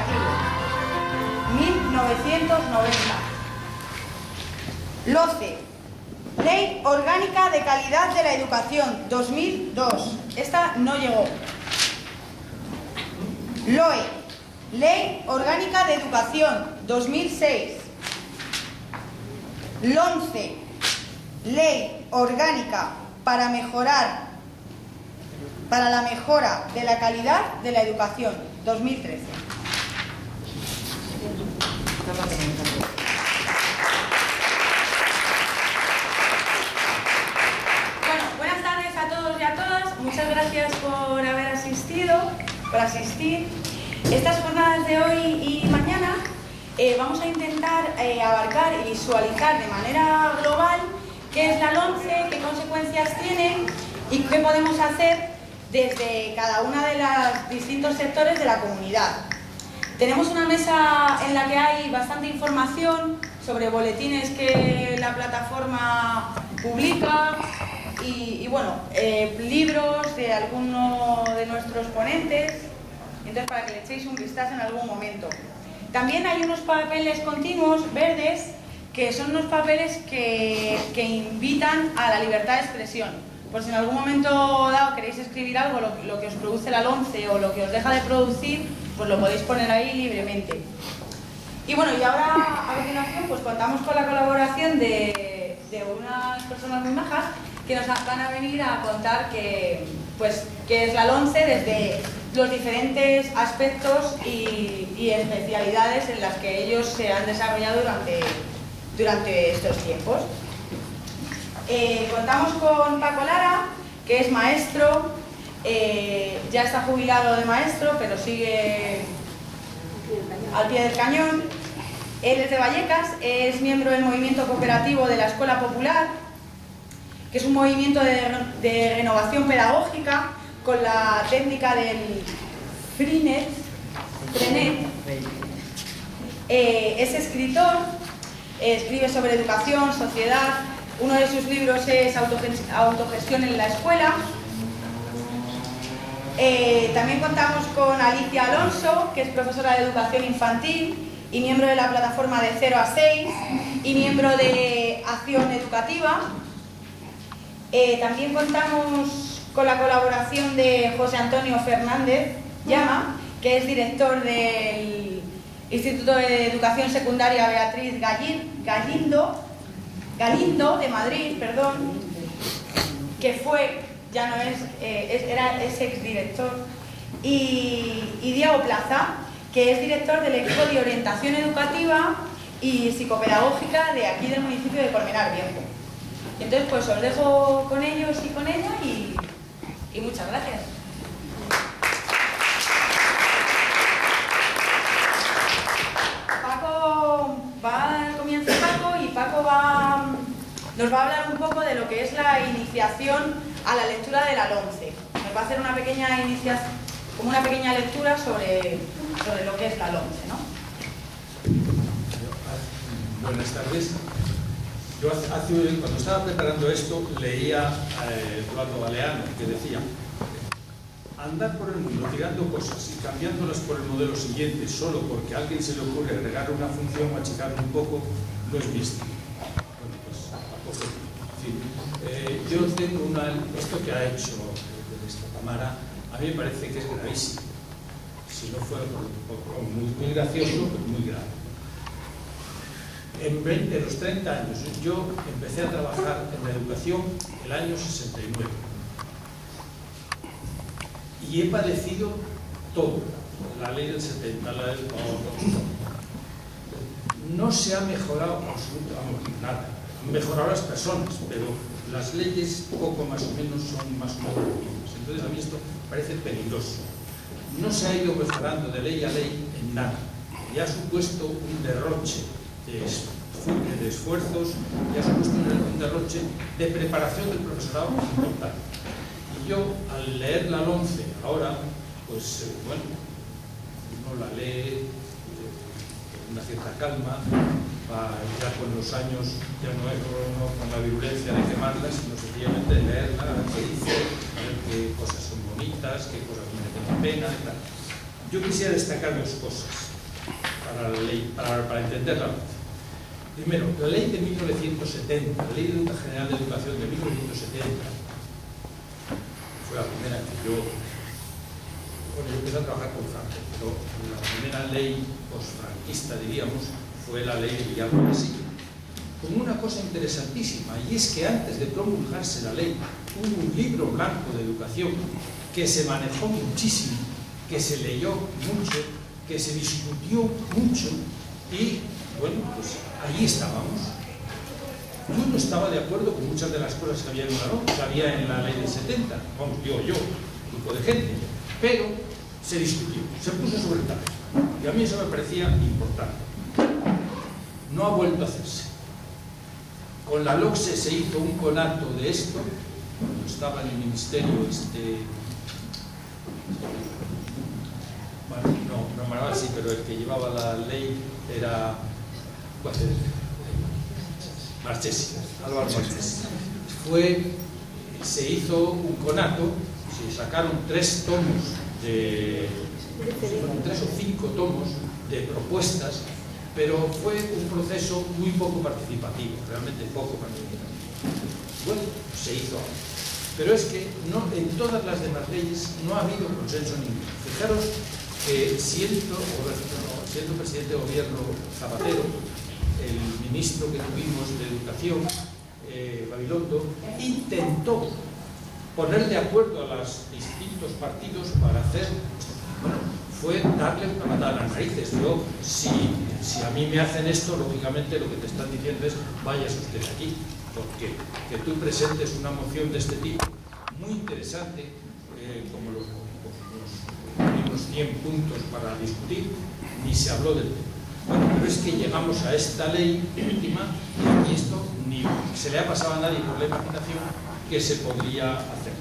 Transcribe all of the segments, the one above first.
educativo, 1990. LOCE, Ley Orgánica de Calidad de la Educación, 2002. Esta no llegó. LOE, Ley Orgánica de Educación, 2006. LONCE, Ley Orgánica para la mejora de la calidad de la educación, 2013. Bueno, buenas tardes a todos y a todas. Muchas gracias por haber asistir. Estas jornadas de hoy y mañana vamos a intentar abarcar y visualizar de manera global qué es la LOMCE, qué consecuencias tiene y qué podemos hacer desde cada uno de los distintos sectores de la comunidad. Tenemos una mesa en la que hay bastante información sobre boletines que la plataforma publica y bueno, libros de alguno de nuestros ponentes, entonces para que le echéis un vistazo en algún momento. También hay unos papeles continuos verdes que son unos papeles que invitan a la libertad de expresión. Por si en algún momento dado queréis escribir algo, lo que os produce la LOMCE o lo que os deja de producir, pues lo podéis poner ahí libremente. Y bueno, y ahora a continuación pues contamos con la colaboración de unas personas muy majas que nos van a venir a contar qué es la LOMCE desde los diferentes aspectos y especialidades en las que ellos se han desarrollado durante estos tiempos. Contamos con Paco Lara, que es maestro, ya está jubilado de maestro, pero sigue al pie del cañón. Él es de Vallecas, es miembro del movimiento cooperativo de la Escuela Popular, que es un movimiento de renovación pedagógica con la técnica del Freinet. Es escritor, escribe sobre educación, sociedad. Uno de sus libros es Autogestión en la escuela. También contamos con Alicia Alonso, que es profesora de educación infantil y miembro de la plataforma de 0 a 6 y miembro de Acción Educativa. También contamos con la colaboración de José Antonio Fernández Llama, que es director del Instituto de Educación Secundaria Beatriz Galindo de Madrid, que fue, ya no es, es exdirector, y Diego Plaza, que es director del equipo de orientación educativa y psicopedagógica de aquí del municipio de Colmenar Viejo. Entonces, pues os dejo con ellos y con ella y muchas gracias. Comienza Paco y Paco nos va a hablar un poco de lo que es la iniciación a la lectura de la LOMCE. Nos va a hacer una pequeña iniciación, como una pequeña lectura sobre lo que es la LOMCE, ¿no? Buenas tardes. Yo cuando estaba preparando esto leía a Eduardo Galeano, que decía: andar por el mundo tirando cosas y cambiándolas por el modelo siguiente solo porque a alguien se le ocurre agregar una función o achicarla un poco, no es mi estilo. Bueno, pues tampoco. Sí. Yo tengo esto que ha hecho desde esta cámara, a mí me parece que es gravísimo. Si no fuera muy gracioso, pues muy grave. En los 30 años, yo empecé a trabajar en la educación el año 69. Y he padecido todo, la ley del 70, la del todo. No se ha mejorado absolutamente nada. Han mejorado las personas, pero las leyes poco más o menos son más o menos las mismas. Entonces a mí esto parece peligroso. No se ha ido mejorando de ley a ley en nada. Y ha supuesto un derroche de esfuerzos, y ha supuesto un derroche de preparación del profesorado importante. Y yo, al leer la LOMCE ahora, pues bueno, uno la lee con una cierta calma, ya con los años, ya no es con la virulencia de quemarla, sino sencillamente de leerla, a ver qué dice, a ver qué cosas son bonitas, qué cosas merecen la pena y tal. Yo quisiera destacar dos cosas. para la ley, para entenderla. Primero, la ley de 1970, la Ley General de Educación de 1970, fue la primera que yo empecé a trabajar con Franco, pero la primera ley posfranquista, diríamos, fue la ley de Guillermo Casillo, con una cosa interesantísima, y es que antes de promulgarse la ley hubo un libro blanco de educación que se manejó muchísimo, que se leyó mucho, que se discutió mucho, y bueno, pues allí estábamos. Yo no estaba de acuerdo con muchas de las cosas que había en la ley del 70, vamos, yo, un grupo de gente, pero se discutió, se puso sobre el tapete, y a mí eso me parecía importante. No ha vuelto a hacerse. Con la LOCSE se hizo un conato de esto, cuando estaba en el ministerio bueno, no Manuel sí, pero el que llevaba la ley era Marchesi, Álvaro Marchesi. Se hizo un conato, se sacaron 3 o 5 tomos de propuestas, pero fue un proceso muy poco participativo, realmente poco participativo. Bueno, se hizo ahora. Pero es que en todas las demás leyes no ha habido consenso ninguno. Fijaros que siendo presidente de gobierno Zapatero, el ministro que tuvimos de Educación, Gabilondo, intentó poner de acuerdo a los distintos partidos para hacer, bueno, fue darle una patada a las narices. Yo, si a mí me hacen esto, lógicamente lo que te están diciendo es váyase usted aquí, porque que tú presentes una moción de este tipo, muy interesante, como los últimos 100 puntos para discutir, ni se habló del tema. Bueno, pero es que llegamos a esta ley última y esto ni se le ha pasado a nadie por la imaginación que se podría hacer.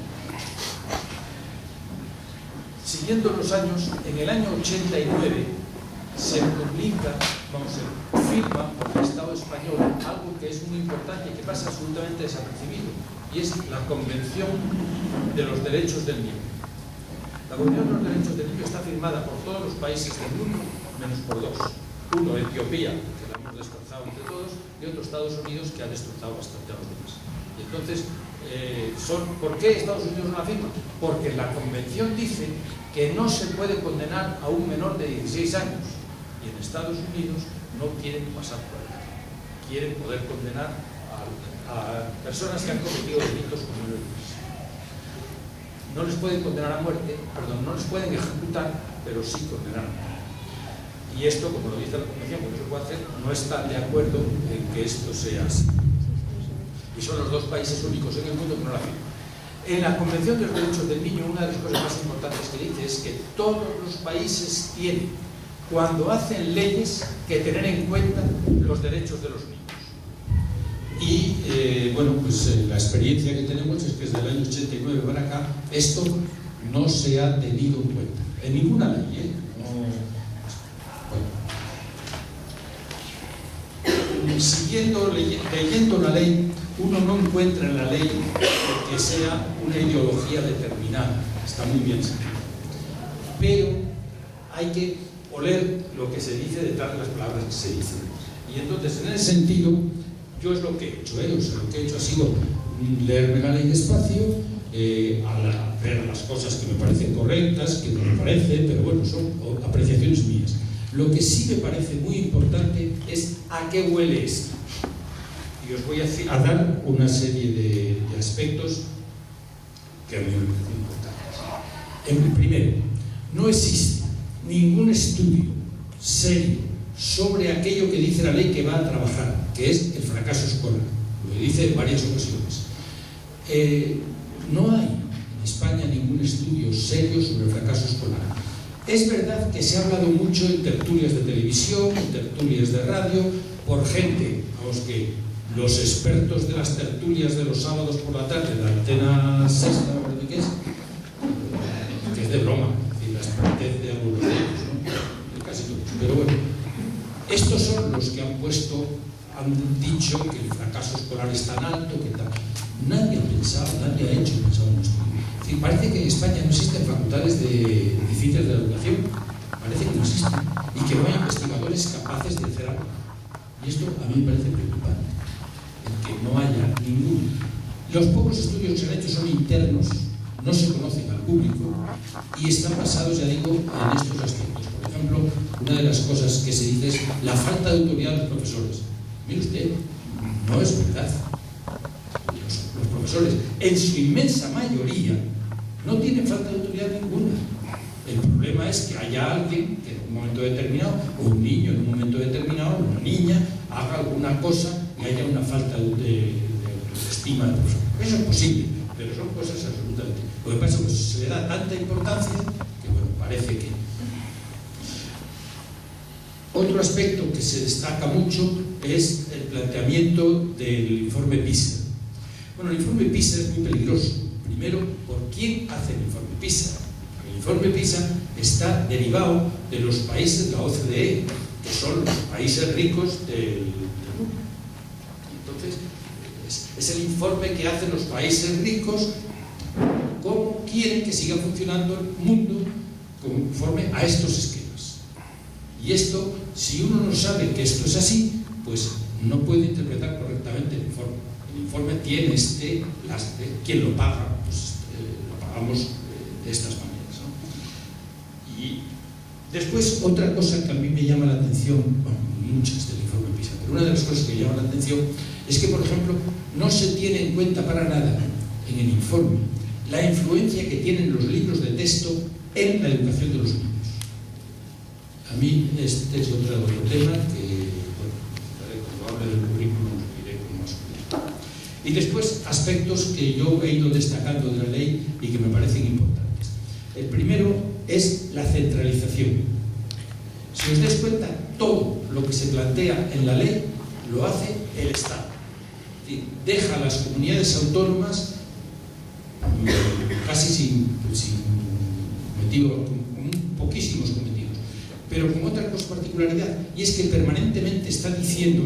Siguiendo los años, en el año 89 se publica, se firma por el Estado español algo que es muy importante y que pasa absolutamente desapercibido, y es la Convención de los Derechos del Niño. La Convención de los Derechos del Niño está firmada por todos los países del mundo, menos por 2. Uno, Etiopía, que la hemos destrozado entre todos, y otro, Estados Unidos, que ha destrozado bastante a los demás. Y entonces, ¿por qué Estados Unidos no la firma? Porque la Convención dice que no se puede condenar a un menor de 16 años. Y en Estados Unidos no quieren pasar por ahí. Quieren poder condenar a personas que han cometido delitos como menores. No les pueden condenar a muerte, no les pueden ejecutar, pero sí condenar a muerte. Y esto, como lo dice la Convención, que no se puede hacer, no están de acuerdo en que esto sea así. Y son los 2 países únicos en el mundo que no la firman. En la Convención de los Derechos del Niño, una de las cosas más importantes que dice es que todos los países tienen, cuando hacen leyes, que tener en cuenta los derechos de los niños. Y, bueno, pues la experiencia que tenemos es que desde el año 89 para acá, esto no se ha tenido en cuenta. En ninguna ley, leyendo la ley, uno no encuentra en la ley que sea una ideología determinada, está muy bien escrito, pero hay que oler lo que se dice detrás de las palabras que se dicen. Y entonces, en ese sentido, yo es lo que he hecho, lo que he hecho ha sido leerme la ley despacio, ver las cosas que me parecen correctas, que no me parecen, pero bueno, son apreciaciones mías. Lo que sí me parece muy importante es a qué huele esto. Y os voy a dar una serie de aspectos que a mí me parecen importantes. En primero, no existe ningún estudio serio sobre aquello que dice la ley que va a trabajar, que es el fracaso escolar. Lo dice en varias ocasiones. No hay en España ningún estudio serio sobre el fracaso escolar. Es verdad que se ha hablado mucho en tertulias de televisión, en tertulias de radio, por gente, que los expertos de las tertulias de los sábados por la tarde, de la Antena Sexta, que es de broma, y la expertez de algunos de ellos, ¿no? Casi todos. Pero bueno, estos son los que han dicho que el fracaso escolar es tan alto, que tal. Nadie ha pensado en un estudio. Es decir, parece que en España no existen facultades de ciencias de la educación. parece que no existen y que no hay investigadores capaces de hacer algo. Y esto a mí me parece preocupante, el que no haya ninguno. Los pocos estudios que se han hecho son internos, no se conocen al público y están basados, ya digo, en estos aspectos. Por ejemplo, una de las cosas que se dice es la falta de autoridad de los profesores. Mire usted, no es verdad. Los profesores, en su inmensa mayoría, no tienen falta de autoridad ninguna. El problema es que haya alguien que en un momento determinado, o un niño en un momento determinado, o una niña, haga alguna cosa y haya una falta de estima del profesor. Eso es posible, pero son cosas absolutamente. Lo que pasa es que se le da tanta importancia que, bueno, parece que. Otro aspecto que se destaca mucho es el planteamiento del informe PISA. Bueno, el informe PISA es muy peligroso. Primero, ¿por quién hace el informe PISA? El informe PISA está derivado de los países de la OCDE, que son los países ricos del mundo. Entonces, es el informe que hacen los países ricos cómo quieren que siga funcionando el mundo conforme a estos esquemas. Y esto, si uno no sabe que esto es así, pues no puede interpretar correctamente el informe. El informe tiene quien lo paga, pues lo pagamos de estas maneras, ¿no? Y después, otra cosa que a mí me llama la atención, bueno, muchas del informe PISA, pero una de las cosas que me llama la atención es que, por ejemplo, no se tiene en cuenta para nada en el informe la influencia que tienen los libros de texto en la educación de los niños. A mí este es otro tema que, bueno, cuando hable del currículum lo diré con más cuidado. Y después, aspectos que yo he ido destacando de la ley y que me parecen importantes. El primero es la centralización. Si os dais cuenta, todo lo que se plantea en la ley lo hace el Estado. Es decir, deja a las comunidades autónomas casi sin poquísimos cometidos, pero con otra particularidad, y es que permanentemente está diciendo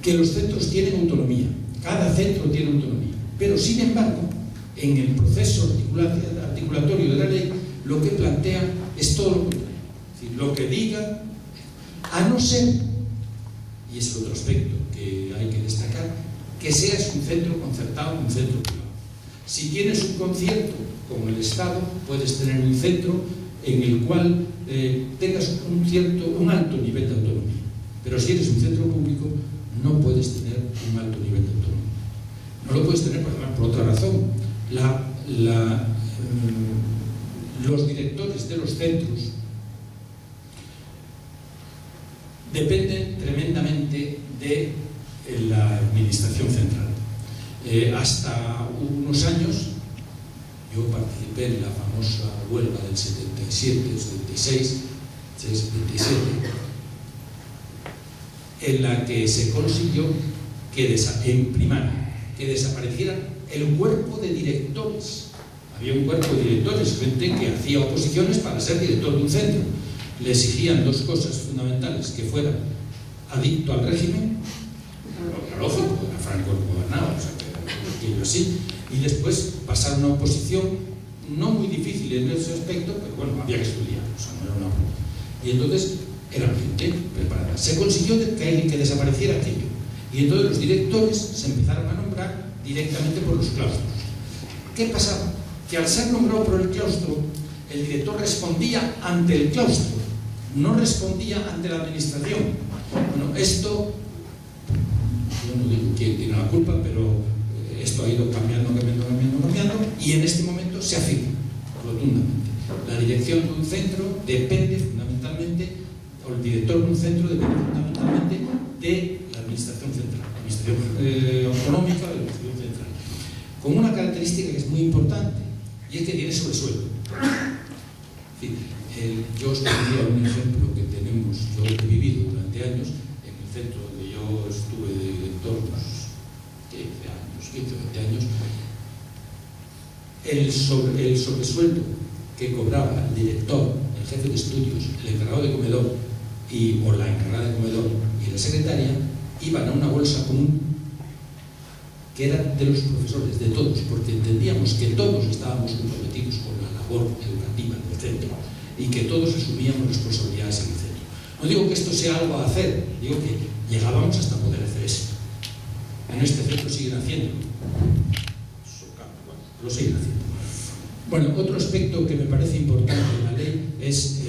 que los centros tienen autonomía, cada centro tiene autonomía, pero sin embargo, en el proceso articulatorio de la ley, lo que plantea es todo lo contrario. Es decir, lo que diga, a no ser, y es otro aspecto que hay que destacar, que seas un centro concertado, un centro privado. Si tienes un concierto con el Estado, puedes tener un centro en el cual tengas un alto nivel de autonomía. Pero si eres un centro público, no puedes tener un alto nivel de autonomía. No lo puedes tener, por otra razón. Los directores de los centros dependen tremendamente de la administración central. Hasta unos años yo participé en la famosa huelga del 77, 76, 77, en la que se consiguió en primaria que desapareciera el cuerpo de directores. Había un cuerpo de directores, gente que hacía oposiciones para ser director de un centro. Le exigían dos cosas fundamentales: que fuera adicto al régimen, lo lógico, era Franco el gobernador, o sea, que era así, y después pasar una oposición no muy difícil en ese aspecto, pero bueno, había que estudiar, o sea, no era una prueba. Y entonces era gente preparada. Se consiguió que desapareciera aquello, y entonces los directores se empezaron a nombrar directamente por los claustros. ¿Qué pasaba? Que al ser nombrado por el claustro, el director respondía ante el claustro, no respondía ante la administración. Bueno, esto, yo no digo quién tiene la culpa, pero esto ha ido cambiando, y en este momento se afirma rotundamente. La dirección de un centro depende fundamentalmente, o el director de un centro depende fundamentalmente de la administración central, la administración autonómica de la administración central, con una característica que es muy importante, y es que tiene sobresueldo. Yo os pondría un ejemplo que tenemos, yo he vivido durante años en el centro donde yo estuve de director, unos 15 o 20 años. El sobresueldo que cobraba el director, el jefe de estudios, el encargado de comedor o la encargada de comedor y la secretaria iban a una bolsa común que era de los profesores, de todos, porque entendíamos que todos estábamos comprometidos con la labor educativa del centro y que todos asumíamos responsabilidades en el centro. No digo que esto sea algo a hacer, digo que llegábamos hasta poder hacer esto. En este centro siguen haciendo. Lo siguen haciendo. Bueno, otro aspecto que me parece importante en la ley es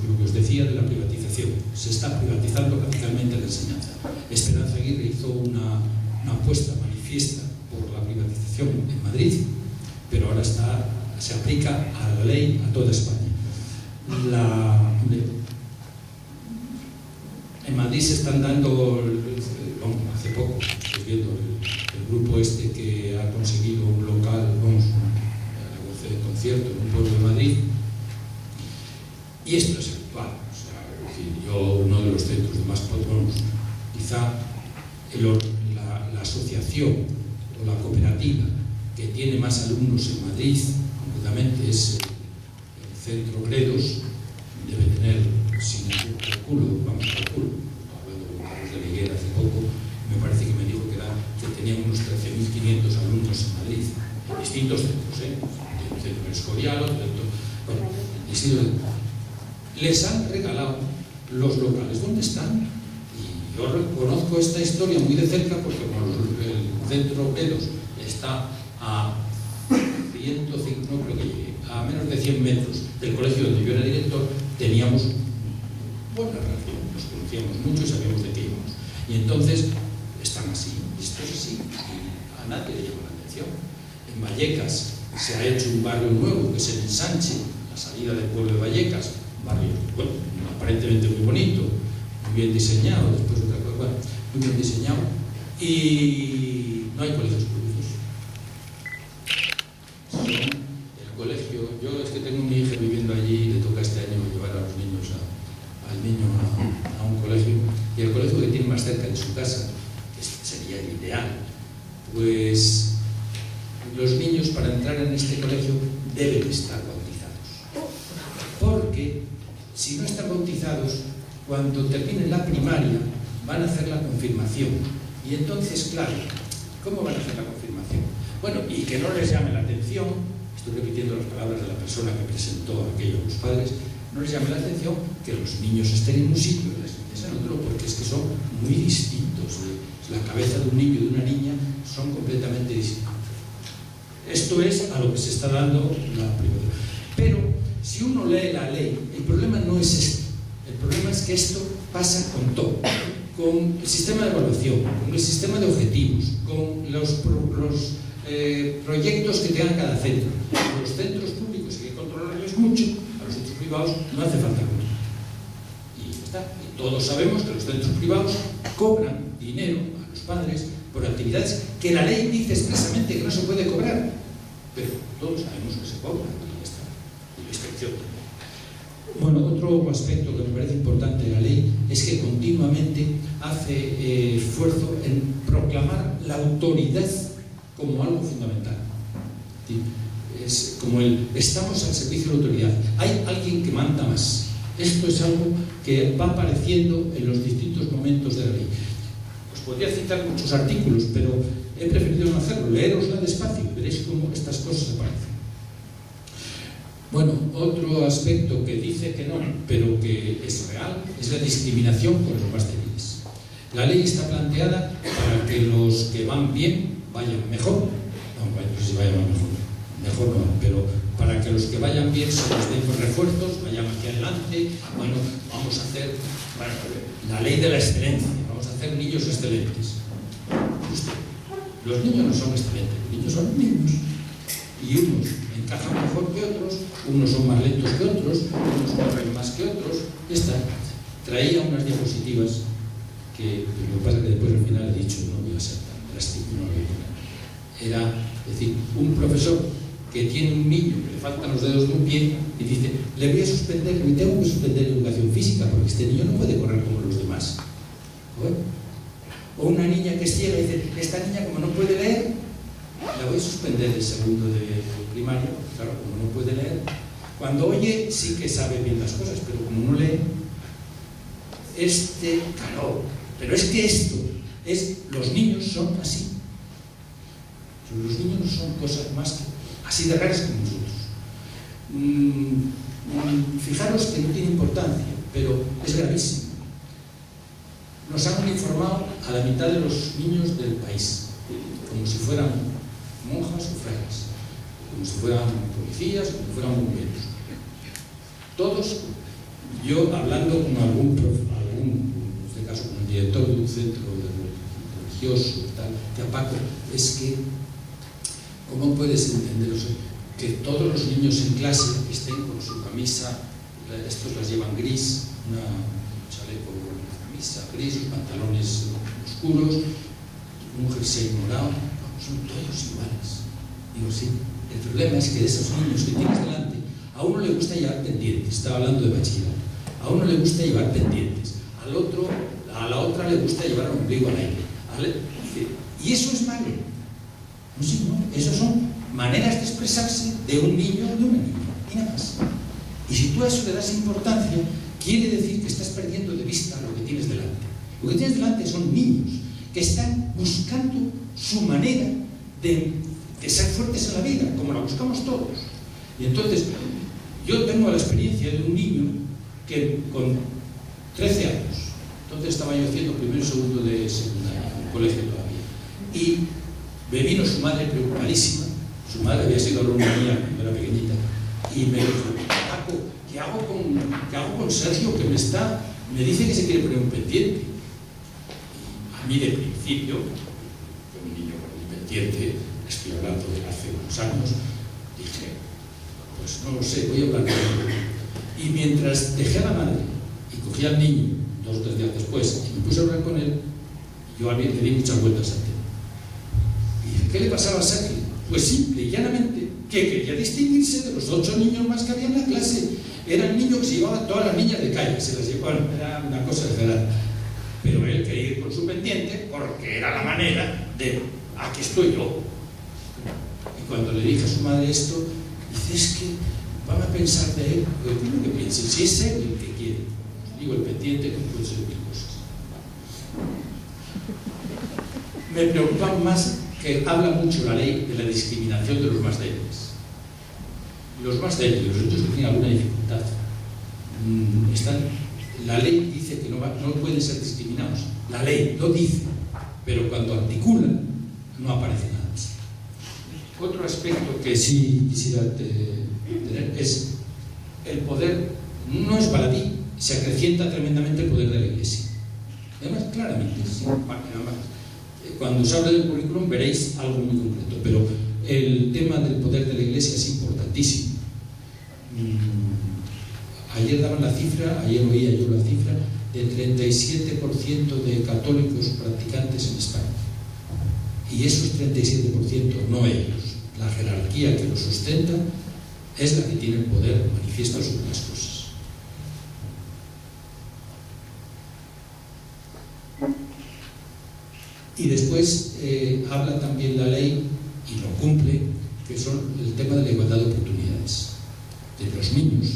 lo que os decía de la privatización. Se está privatizando radicalmente la enseñanza. Esperanza Aguirre hizo una apuesta manifiesta por la privatización en Madrid, pero ahora se aplica a la ley a toda España. En Madrid se están dando, hace poco, estoy viendo el grupo este que ha conseguido un local, de concierto en un pueblo de Madrid, y esto es actual. O sea, es decir, yo, uno de los centros más potentes, quizá la asociación o la cooperativa que tiene más alumnos en Madrid, concretamente es el Centro Gredos, debe tener, sin ningún calculo, hablando con Carlos de Higuera hace poco, me parece que me dijo que tenían unos 13.500 alumnos en Madrid, en distintos centros, el centro del Escorial, les han regalado los locales. ¿Dónde están? Y yo conozco esta historia muy de cerca porque como el centro Gredos está a 105, no creo que llegue, a menos de 100 metros del colegio donde yo era director, teníamos buena relación, nos conocíamos mucho y sabíamos de qué íbamos. Y entonces están así, esto es así, y a nadie le llama la atención. En Vallecas se ha hecho un barrio nuevo que es el Ensanche, la salida del pueblo de Vallecas, un barrio, bueno, aparentemente muy bonito, muy bien diseñado, después otra cosa, bueno, muy bien diseñado, y no hay colegios públicos. El colegio, yo es que tengo un hijo viviendo allí y le toca este año llevar a los niños a un colegio, y el colegio que tiene más cerca de su casa, que sería el ideal, pues los niños para entrar en este colegio deben estar bautizados, porque si no están bautizados, cuando terminen la primaria van a hacer la confirmación, y entonces, claro, ¿cómo van a hacer la confirmación? Bueno, y que no les llame la atención, estoy repitiendo las palabras de la persona que presentó aquello a los padres, no les llame la atención que los niños estén en un sitio y las niñas en otro, porque es que son muy distintos. La cabeza de un niño y de una niña son completamente distintos. Esto es a lo que se está dando la privatización. Pero si uno lee la ley, el problema no es este. El problema es que esto pasa con todo, con el sistema de evaluación, con el sistema de objetivos, con los proyectos que tenga cada centro. Los centros públicos hay que controlarles mucho, a los centros privados no hace falta controlar. Y ya está. Y todos sabemos que los centros privados cobran dinero a los padres por actividades que la ley dice expresamente que no se puede cobrar, pero todos sabemos que se cobra, y ya está. Y la inspección. Bueno, otro aspecto que me parece importante de la ley es que continuamente hace esfuerzo en proclamar la autoridad como algo fundamental. Es como estamos al servicio de la autoridad. Hay alguien que manda más. Esto es algo que va apareciendo en los distintos momentos de la ley. Os podría citar muchos artículos, pero he preferido no hacerlo. Leerosla despacio y veréis cómo estas cosas aparecen. Bueno, otro aspecto que dice que no, pero que es real, es la discriminación con los más débiles. La ley está planteada para que los que van bien vayan mejor. No sé si vayan mejor no, pero para que los que vayan bien se les den refuerzos, vayan hacia adelante. Bueno, vamos a hacer la ley de la excelencia, vamos a hacer niños excelentes. Los niños no son excelentes, los niños son niños. Y unos encajan mejor que otros, unos son más lentos que otros, unos corren más que otros. Esta traía unas diapositivas que lo que pasa es que después al final he dicho no voy a ser tan drástico, no lo voy a poner. Era, es decir, un profesor que tiene un niño que le faltan los dedos de un pie y dice, le voy a suspender, le tengo que suspender educación física porque este niño no puede correr como los demás. Bueno. O una niña que es ciega y dice, esta niña como no puede leer, la voy a suspender el segundo de primaria, claro, como no puede leer. Cuando oye sí que sabe bien las cosas, pero como no lee, claro, pero es que esto, los niños son así. Los niños no son cosas más que así de raras como nosotros. Fijaros que no tiene importancia, pero es gravísimo. Nos han uniformado a la mitad de los niños del país, como si fueran monjas o frailes, como si fueran policías, como si fueran bomberos. Todos, yo hablando con algún, en este caso con el director de un centro religioso y tal, que a Paco, es que, ¿cómo puedes entender que todos los niños en clase estén con su camisa, estos las llevan gris, un chaleco, una camisa gris, los pantalones oscuros, un jersey morado, son todos iguales? Digo, sí, el problema es que de esos niños que tienes delante, a uno le gusta llevar pendientes, estaba hablando de bachillerato, a uno le gusta llevar pendientes, al otro, a la otra le gusta llevar el ombligo al aire, y eso es malo. No, sí, no, eso son maneras de expresarse de un niño o de una niña, y nada más. Y si tú a eso le das importancia, quiere decir que estás perdiendo de vista lo que tienes delante. Lo que tienes delante son niños que están buscando su manera de ser fuertes en la vida, como la buscamos todos. Y entonces, yo tengo la experiencia de un niño que con 13 años, entonces estaba yo haciendo primero y segundo de secundaria, en el colegio todavía, y me vino su madre preocupadísima. Su madre había sido alumna mía cuando era pequeñita, y me dijo: Paco, ¿qué hago con Sergio, que me dice que se quiere poner un pendiente? Y a mí de principio, un niño con un pendiente, estoy hablando de hace unos años, dije, pues no lo sé, voy a hablar con él. Y mientras dejé a la madre y cogí al niño 2 o 3 días después y me puse a hablar con él, yo le di muchas vueltas al tema. Y dije, ¿qué le pasaba a Sergio? Pues simple y llanamente que quería distinguirse de los 8 niños más que había en la clase. Era el niño que se llevaba a todas las niñas de calle, se las llevaban, era una cosa exagerada. Pero él quería ir con su pendiente porque era la manera de, aquí estoy yo. Y cuando le dije a su madre esto, dice, es que van a pensar de él, lo que piensen, si es él el que quiere. Digo, el pendiente no puede ser 1000 cosas. Me preocupa más que habla mucho la ley de la discriminación de los más débiles. Los más débiles, los otros que tienen alguna dificultad, la ley dice que no pueden ser discriminados. La ley lo dice, pero cuando articula no aparece nada. Otro aspecto que sí quisiera tener es el poder, no es baladí, se acrecienta tremendamente el poder de la Iglesia. Además, claramente, sí, cuando os hable del currículum veréis algo muy concreto, pero el tema del poder de la Iglesia es importantísimo. Ayer daban la cifra, ayer oía yo la cifra, de 37% de católicos practicantes en España. Y esos 37%, no ellos, la jerarquía que los sustenta, es la que tiene el poder manifiesto sobre las cosas. Y después habla también la ley, y lo cumple, que son el tema de la igualdad de oportunidades. De los niños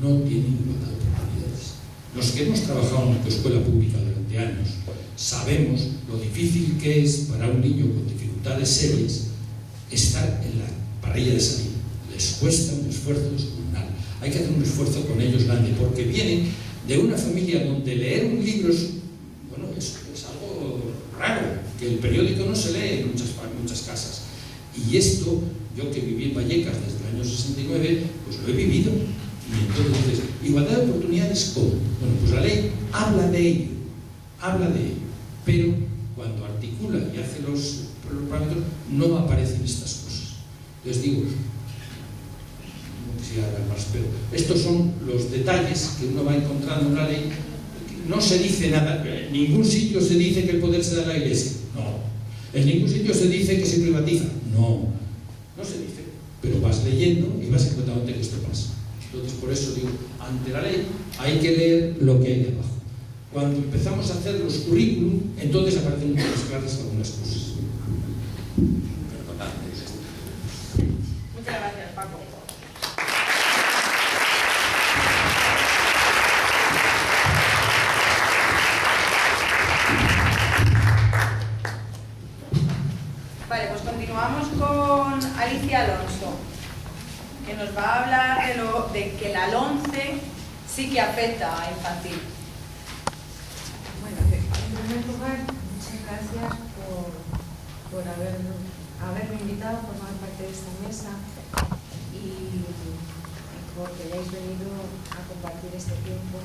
no tienen igualdad de oportunidades. Los que hemos trabajado en la escuela pública durante años sabemos lo difícil que es para un niño con dificultades serias estar en la parrilla de salida. Les cuesta un esfuerzo descomunal. Hay que hacer un esfuerzo con ellos grande, porque vienen de una familia donde leer un libro es algo raro, que el periódico no se lee en muchas casas. Y esto, yo que viví en Vallecas desde el año 69, pues lo he vivido. Y entonces, igualdad de oportunidades, ¿cómo? Bueno, pues la ley habla de ello, pero cuando articula y hace los parámetros, no aparecen estas cosas. Les digo, no quisiera hablar más, pero estos son los detalles que uno va encontrando en la ley. No se dice nada, en ningún sitio se dice que el poder se da a la Iglesia, no. En ningún sitio se dice que se privatiza, no. No se dice, pero vas leyendo y vas encontrando que esto pasa. Entonces, por eso digo, ante la ley hay que leer lo que hay debajo. Cuando empezamos a hacer los currículum, entonces aparecen muchas claras algunas cosas. Muchas gracias, Paco. Vale, Vale, pues continuamos con Alicia Alonso, que nos va a hablar de que la LOMCE sí que afecta a infantil. Bueno, en primer lugar, muchas gracias por haberme invitado a formar parte de esta mesa y porque hayáis venido a compartir este tiempo,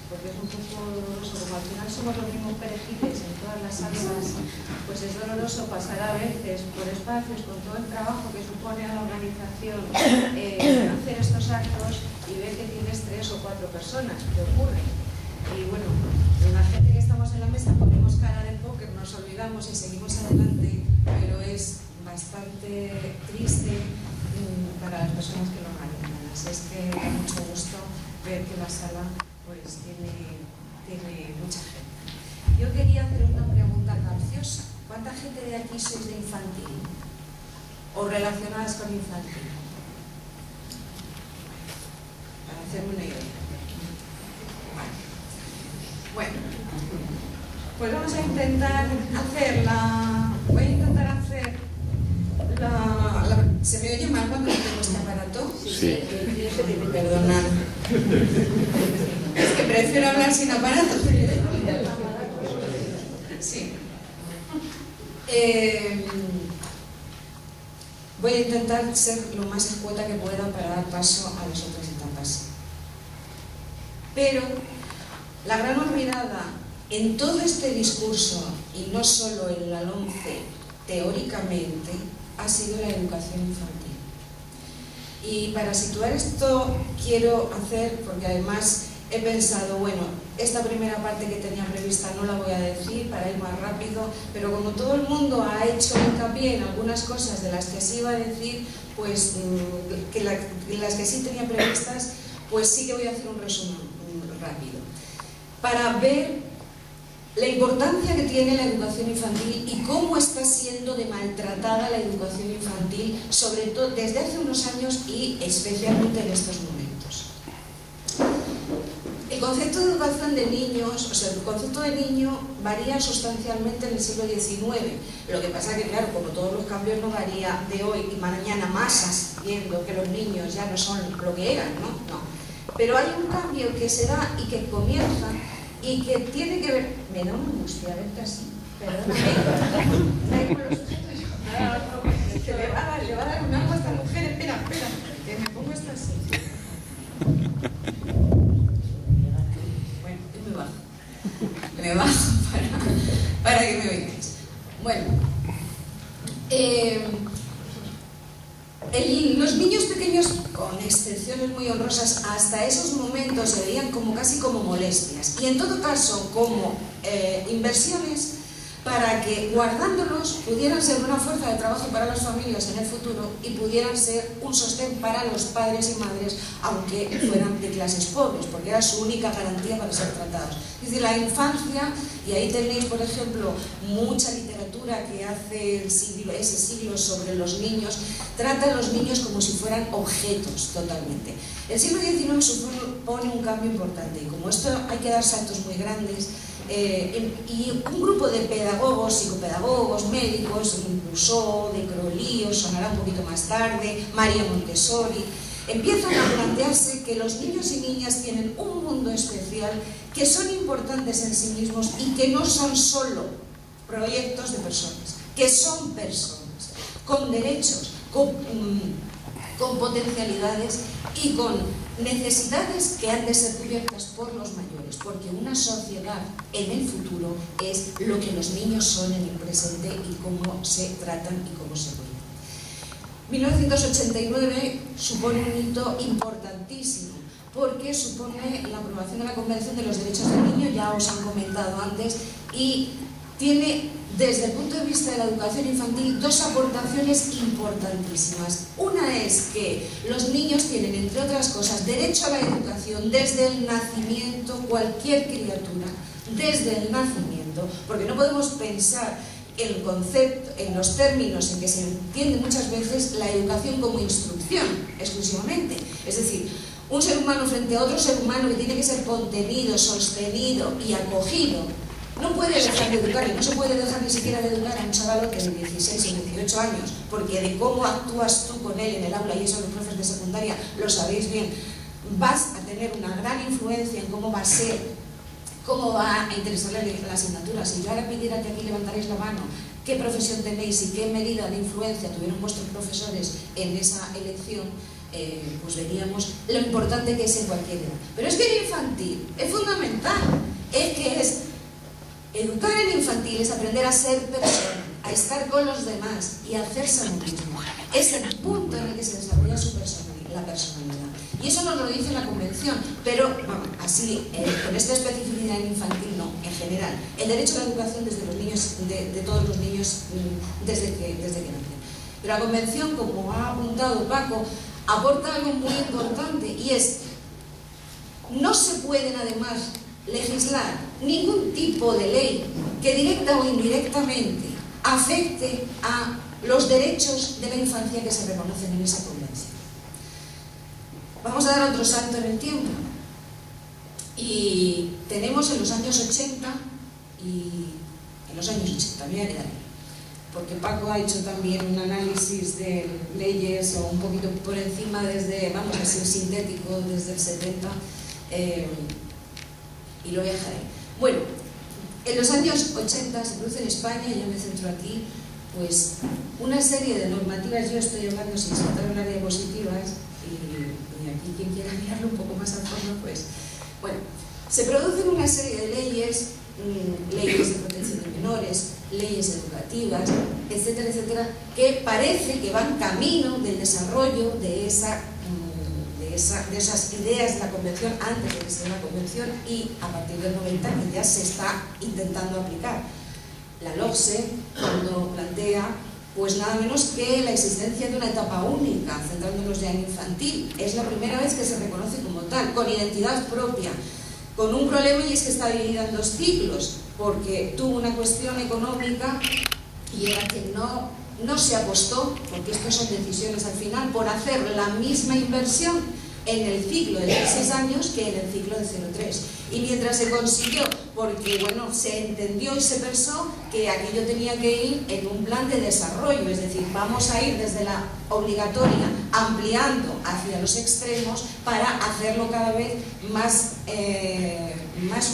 porque es un poco doloroso, como al final somos los mismos perejiles en todas las salas, pues es doloroso pasar a veces por espacios con todo el trabajo que supone a la organización hacer estos actos y ver que tienes 3 o 4 personas que ocurren. Y bueno, la gente que estamos en la mesa ponemos cara de póker, nos olvidamos y seguimos adelante, pero es bastante triste para las personas que lo organizan. Así es que da mucho gusto ver que la sala pues tiene mucha gente. Yo quería hacer una pregunta capciosa. ¿Cuánta gente de aquí sois de infantil? ¿O relacionadas con infantil? Para hacerme una idea. Bueno, pues vamos a intentar hacer voy a intentar hacer ¿Se me oye mal cuando tengo este aparato? Sí. Perdonad. Es que prefiero hablar sin aparato. Sí. Voy a intentar ser lo más escueta que pueda para dar paso a las otras etapas. Pero la gran olvidada en todo este discurso, y no solo en la LOMCE teóricamente, ha sido la educación infantil. Y para situar esto quiero hacer, porque además he pensado, bueno, esta primera parte que tenía prevista no la voy a decir para ir más rápido, pero como todo el mundo ha hecho hincapié en algunas cosas de las que sí iba a decir, pues que las que sí tenía previstas, pues sí que voy a hacer un resumen rápido. Para ver la importancia que tiene la educación infantil y cómo está siendo de maltratada la educación infantil, sobre todo desde hace unos años y especialmente en estos momentos. El concepto de educación de niños, o sea, el concepto de niño varía sustancialmente en el siglo XIX. Lo que pasa es que, claro, como todos los cambios no varía de hoy y mañana masas, viendo que los niños ya no son lo que eran, ¿no? No. Pero hay un cambio que se da y que comienza y que tiene que ver... Me da una angustia verte así, perdóname. Le va a dar un algo a esta mujer. Espera, que me pongo esto así. Bueno, yo me bajo para que me oigáis. Bueno, los niños pequeños, con excepciones muy honrosas, hasta esos momentos se veían como casi como molestias y en todo caso como inversiones para que guardándolos pudieran ser una fuerza de trabajo para las familias en el futuro y pudieran ser un sostén para los padres y madres, aunque fueran de clases pobres, porque era su única garantía para ser tratados. Es decir, la infancia, y ahí tenéis, por ejemplo, mucha literatura que hace ese siglo sobre los niños, trata a los niños como si fueran objetos totalmente. El siglo XIX supone un cambio importante, y como esto hay que dar saltos muy grandes, y un grupo de pedagogos, psicopedagogos, médicos, Rousseau, de Crowley, os sonará un poquito más tarde, María Montessori, empiezan a plantearse que los niños y niñas tienen un mundo especial, que son importantes en sí mismos y que no son solo proyectos de personas, que son personas, con derechos, con potencialidades y con necesidades que han de ser cubiertas por los mayores, porque una sociedad en el futuro es lo que los niños son en el presente y cómo se tratan y cómo se cuidan. 1989 supone un hito importantísimo, porque supone la aprobación de la Convención de los Derechos del Niño, ya os han comentado antes, y tiene, desde el punto de vista de la educación infantil, dos aportaciones importantísimas. Una es que los niños tienen, entre otras cosas, derecho a la educación desde el nacimiento, cualquier criatura, desde el nacimiento, porque no podemos pensar el concepto, en los términos en que se entiende muchas veces la educación como instrucción, exclusivamente. Es decir, un ser humano frente a otro ser humano que tiene que ser contenido, sostenido y acogido no puede dejar de educar, y no se puede dejar ni siquiera de educar a un chavalote de 16 o 18 años, porque de cómo actúas tú con él en el aula, y eso los profes de secundaria lo sabéis bien, vas a tener una gran influencia en cómo va a ser, cómo va a interesarle la asignatura. Si yo ahora pidiera que aquí levantaréis la mano, qué profesión tenéis y qué medida de influencia tuvieron vuestros profesores en esa elección, pues veríamos lo importante que es en cualquier edad. Pero es que en infantil es fundamental, es que es educar en infantil, es aprender a ser persona, a estar con los demás y a hacerse a uno mismo. Es el punto en el que se desarrolla la personalidad. Y eso nos lo dice la Convención, pero bueno, así, con esta especificidad en infantil, no, en general. El derecho a la educación desde los niños, de todos los niños desde que nacen. Pero la Convención, como ha apuntado Paco, aporta algo muy importante, y es, no se pueden además legislar ningún tipo de ley que directa o indirectamente afecte a los derechos de la infancia que se reconocen en esa Convención. Vamos a dar otro salto en el tiempo, y tenemos en los años 80 y en los años 80, voy a quedar ahí, porque Paco ha hecho también un análisis de leyes o un poquito por encima desde, vamos a ser sintético, desde el 70, y lo voy a dejar ahí. Bueno, en los años 80 se produce en España, y yo me centro aquí, pues una serie de normativas. Yo estoy hablando sin saltar unas diapositivas, y aquí quien quiera mirarlo un poco más a fondo, pues bueno, se producen una serie de leyes, leyes de protección de menores, leyes educativas, etcétera, etcétera, que parece que van camino del desarrollo de esas ideas de la Convención antes de que sea una Convención, y a partir del 90 que ya se está intentando aplicar. La LOCSE, cuando plantea pues nada menos que la existencia de una etapa única, centrándonos ya en infantil, es la primera vez que se reconoce como tal, con identidad propia, con un problema, y es que está dividida en dos ciclos, porque tuvo una cuestión económica, y era que no se apostó, porque estas son decisiones al final, por hacer la misma inversión en el ciclo de 16 años que en el ciclo de 0,3. Y mientras se consiguió, porque bueno, se entendió y se pensó que aquello tenía que ir en un plan de desarrollo, es decir, vamos a ir desde la obligatoria ampliando hacia los extremos para hacerlo cada vez más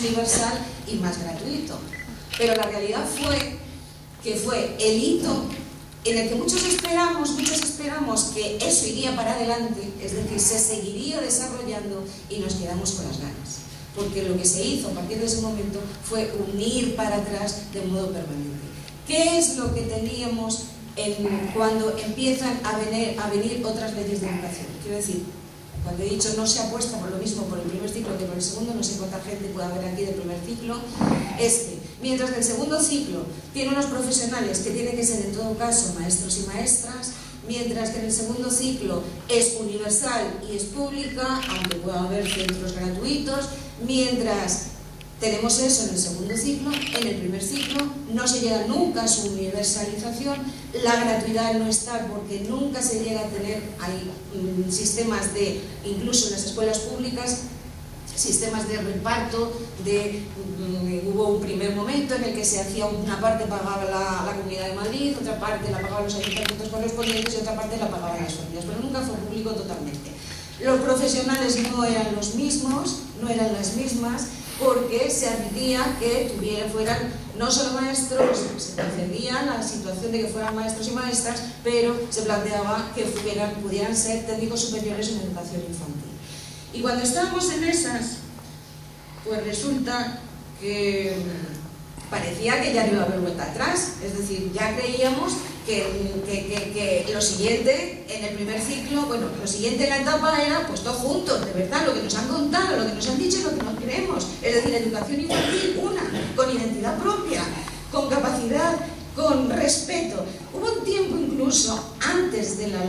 universal y más gratuito. Pero la realidad fue que fue el hito en el que muchos esperamos que eso iría para adelante, es decir, se seguiría desarrollando, y nos quedamos con las ganas. Porque lo que se hizo a partir de ese momento fue unir para atrás de modo permanente. ¿Qué es lo que teníamos cuando empiezan a venir otras leyes de educación? Quiero decir, cuando he dicho no se apuesta por lo mismo por el primer ciclo que por el segundo, no sé cuánta gente puede haber aquí del primer ciclo, es que mientras que el segundo ciclo tiene unos profesionales que tienen que ser en todo caso maestros y maestras, mientras que en el segundo ciclo es universal y es pública, aunque pueda haber centros gratuitos, mientras tenemos eso en el segundo ciclo, en el primer ciclo no se llega nunca a su universalización, la gratuidad no está porque nunca se llega a tener, hay sistemas de, incluso en las escuelas públicas, sistemas de reparto, hubo un primer momento en el que se hacía una parte pagaba la Comunidad de Madrid, otra parte la pagaban los ayuntamientos correspondientes y otra parte la pagaban las familias, pero nunca fue público totalmente. Los profesionales no eran los mismos, no eran las mismas, porque se admitía que fueran no solo maestros, se concedía la situación de que fueran maestros y maestras, pero se planteaba que pudieran ser técnicos superiores en educación infantil. Y cuando estábamos en esas, pues resulta que parecía que ya no iba a haber vuelta atrás, es decir, ya creíamos que lo siguiente en el primer ciclo, bueno, lo siguiente en la etapa era pues todos juntos, de verdad, lo que nos han contado, lo que nos han dicho y lo que nos creemos, es decir, educación infantil, con identidad propia, con capacidad, con respeto. Hubo un tiempo incluso antes de la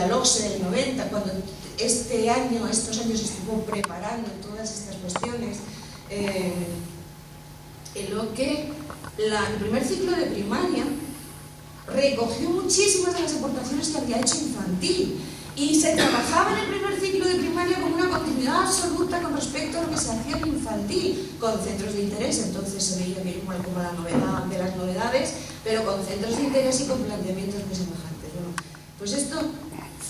LOCSE del 90, cuando estos años estuvo preparando todas estas cuestiones, en lo que el primer ciclo de primaria recogió muchísimas de las aportaciones que había hecho infantil, Y se trabajaba en el primer ciclo de primaria como una continuidad absoluta con respecto a lo que se hacía en infantil, con centros de interés. Entonces se veía que igual como la novedad de las novedades, pero con centros de interés y con planteamientos muy semejantes. Bueno, pues esto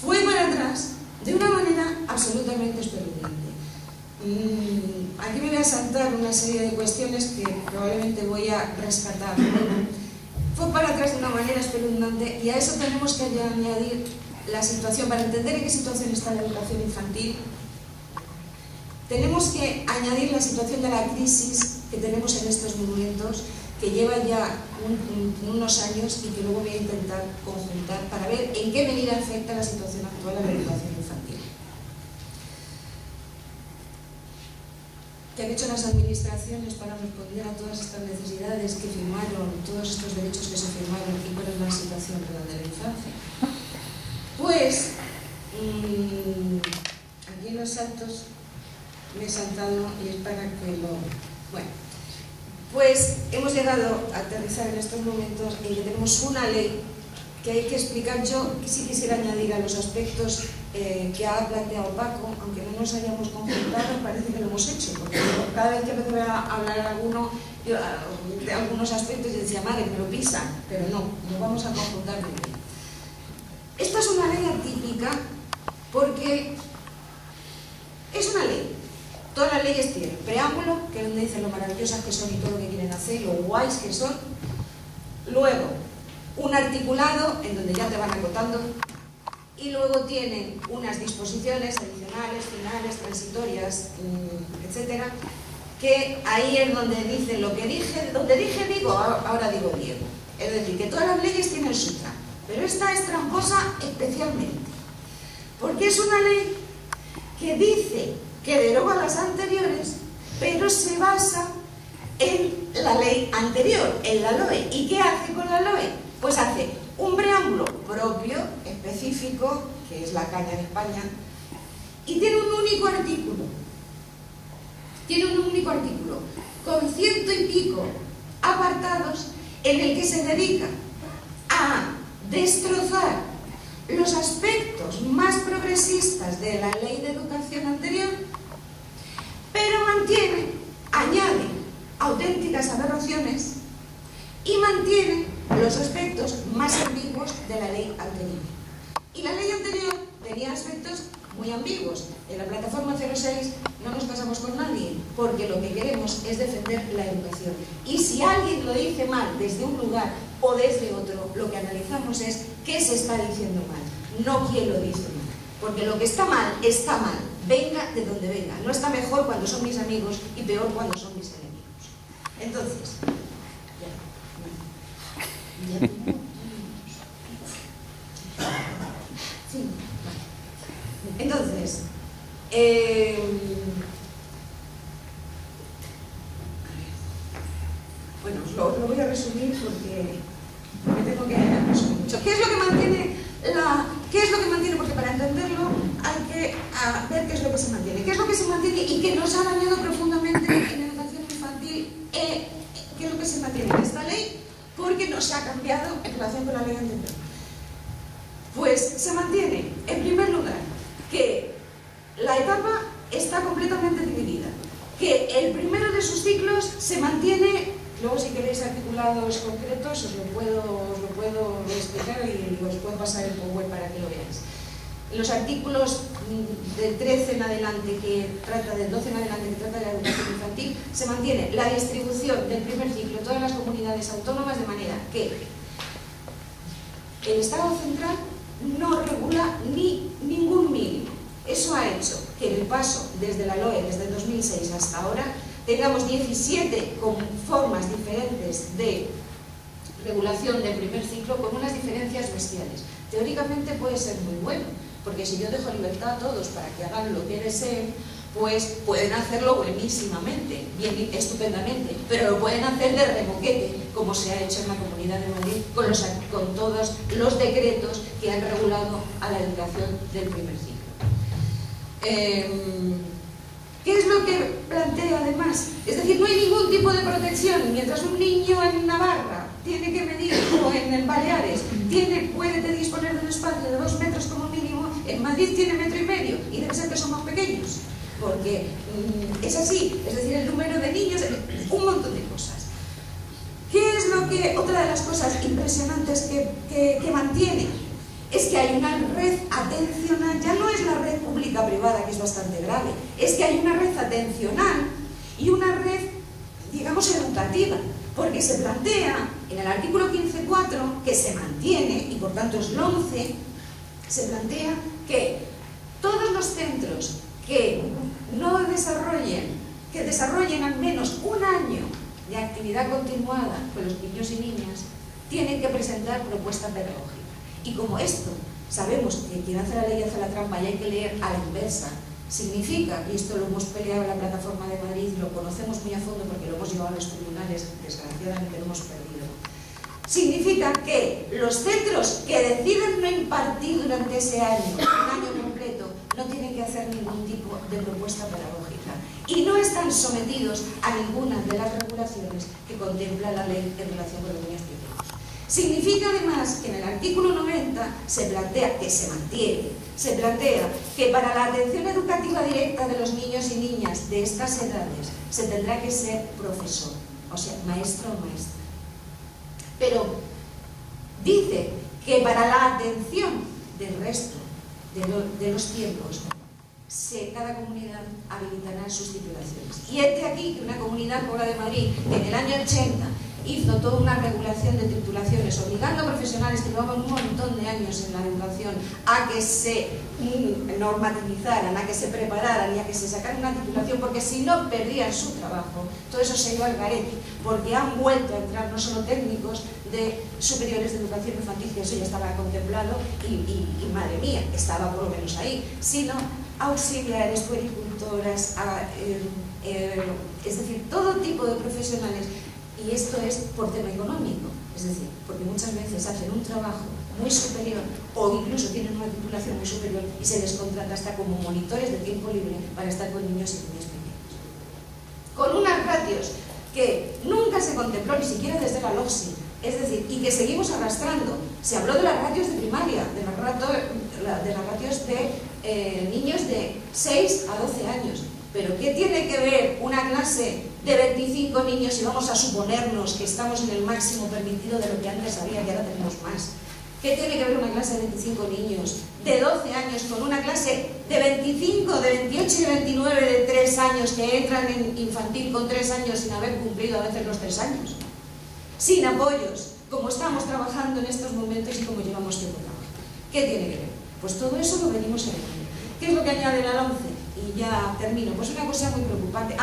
fue para atrás de una manera absolutamente espeluznante. Aquí me voy a saltar una serie de cuestiones que probablemente voy a rescatar. Fue para atrás de una manera espeluznante, y a eso tenemos que añadir la situación. Para entender en qué situación está la educación infantil, tenemos que añadir la situación de la crisis que tenemos en estos momentos, que lleva ya unos años y que luego voy a intentar conjuntar para ver en qué medida afecta la situación actual a la educación infantil. ¿Qué han hecho las administraciones para responder a todas estas necesidades que firmaron, todos estos derechos que se firmaron, y cuál es la situación real de la infancia? Pues, aquí en los saltos me he saltado y es para que lo... Bueno, pues hemos llegado a aterrizar en estos momentos en que tenemos una ley que hay que explicar. Yo sí quisiera añadir a los aspectos que ha planteado Paco, aunque no nos hayamos conjuntado, parece que lo hemos hecho, porque cada vez que empecé a hablar de algunos aspectos, yo decía, madre, me lo pisan, pero no vamos a conjuntar muy bien. Esta es una ley atípica porque es una ley. Todas las leyes tienen preámbulo, que es donde dicen lo maravillosas que son y todo lo que quieren hacer, lo guays que son. Luego, un articulado en donde ya te van acotando. Y luego tienen unas disposiciones adicionales, finales, transitorias, etcétera, que ahí es donde dicen lo que dije, donde dije digo, ahora digo Diego. Es decir, que todas las leyes tienen su trampa, pero esta es tramposa especialmente, porque es una ley que dice que deroga las anteriores, pero se basa en la ley anterior, en la LOE. ¿Y qué hace con la LOE? Pues hace un preámbulo propio, específico, que es la caña en España, y tiene un único artículo. Tiene un único artículo, con 100 y pico apartados, en el que se dedica a destrozar los aspectos más progresistas de la ley de educación anterior, pero añade auténticas aberraciones y mantiene los aspectos más ambiguos de la ley anterior. Y la ley anterior tenía aspectos muy ambiguos. En la plataforma 06 no nos casamos con nadie, porque lo que queremos es defender la educación. Y si alguien lo dice mal desde un lugar o desde otro, lo que analizamos es qué se está diciendo mal, no quién lo dice mal. Porque lo que está mal, venga de donde venga. No está mejor cuando son mis amigos y peor cuando son mis enemigos. Entonces, Entonces, bueno, lo voy a resumir porque tengo que resumir mucho. ¿Qué es lo que mantiene Porque para entenderlo hay que ver qué es lo que se mantiene. ¿Qué es lo que se mantiene y que nos ha dañado profundamente en educación infantil? ¿Qué es lo que se mantiene en esta ley? Porque no se ha cambiado en relación con la ley anterior. Pues se mantiene, en primer lugar, que la etapa está completamente dividida, que el primero de sus ciclos se mantiene, luego si queréis articulados concretos os lo puedo explicar y os puedo pasar el PowerPoint para que lo veáis. Los artículos del 13 en adelante, del 12 en adelante, que trata de la educación infantil, se mantiene la distribución del primer ciclo en todas las comunidades autónomas, de manera que el Estado central no regula ningún mínimo. Eso ha hecho que en el paso desde la LOE, desde el 2006 hasta ahora, tengamos 17 con formas diferentes de regulación del primer ciclo, con unas diferencias bestiales. Teóricamente puede ser muy bueno, porque si yo dejo libertad a todos para que hagan lo que deseen, pues pueden hacerlo buenísimamente, bien, estupendamente, pero lo pueden hacer de remoquete, como se ha hecho en la Comunidad de Madrid, con todos los decretos que han regulado a la educación del primer ciclo. ¿Qué es lo que plantea además? Es decir, no hay ningún tipo de protección. Mientras un niño en Navarra tiene que medir, o en Baleares, puede disponer de un espacio de 2 metros como mínimo, en Madrid tiene 1,5 metros y debe ser que son más pequeños, porque es así, es decir, el número de niños, un montón de cosas. ¿Qué es lo que, otra de las cosas impresionantes que mantiene? Es que hay una red atencional, ya no es la red pública-privada, que es bastante grave, es que hay una red atencional y una red, digamos, educativa, porque se plantea en el artículo 15.4, que se mantiene, y por tanto es el 11, se plantea que todos los centros que desarrollen al menos un año de actividad continuada con los niños y niñas, tienen que presentar propuesta pedagógica. Y como esto, sabemos que quien hace la ley hace la trampa y hay que leer a la inversa, significa, y esto lo hemos peleado en la plataforma de Madrid, lo conocemos muy a fondo porque lo hemos llevado a los tribunales, desgraciadamente lo hemos perdido, significa que los centros que deciden no impartir durante ese año, un año completo, no tienen que hacer ningún tipo de propuesta pedagógica y no están sometidos a ninguna de las regulaciones que contempla la ley en relación con los niños pequeños. Significa además que en el artículo 90 se plantea, que se mantiene, se plantea que para la atención educativa directa de los niños y niñas de estas edades se tendrá que ser profesor, o sea, maestro o maestra. Pero dice que para la atención del resto de los tiempos, cada comunidad habilitará sus titulaciones. Y este aquí, una comunidad como la de Madrid, que en el año 80 hizo toda una regulación de titulaciones, obligando a profesionales que llevaban un montón de años en la educación a que se normativizaran, a que se prepararan y a que se sacaran una titulación, porque si no perdían su trabajo, todo eso se iba al garete, porque han vuelto a entrar no solo técnicos de superiores de educación infantil, que eso ya estaba contemplado, y madre mía, estaba por lo menos ahí, sino auxiliares, puericultoras, es decir, todo tipo de profesionales. Y esto es por tema económico, es decir, porque muchas veces hacen un trabajo muy superior o incluso tienen una titulación muy superior y se les contrata hasta como monitores de tiempo libre para estar con niños y niñas pequeños. Con unas ratios que nunca se contempló ni siquiera desde la LOGSI, es decir, y que seguimos arrastrando. Se habló de las ratios de primaria, de las ratios de niños de 6 a 12 años. Pero ¿qué tiene que ver una clase de 25 niños si vamos a suponernos que estamos en el máximo permitido de lo que antes había, que ahora tenemos más? ¿Qué tiene que ver una clase de 25 niños de 12 años con una clase de 25, de 28 y 29 de 3 años que entran en infantil con 3 años sin haber cumplido a veces los 3 años? Sin apoyos, como estamos trabajando en estos momentos y como llevamos tiempo trabajando. ¿Qué tiene que ver? Pues todo eso lo venimos heredando. ¿Qué es lo que añade la LOMCE? Y ya termino. Pues una cosa muy preocupante.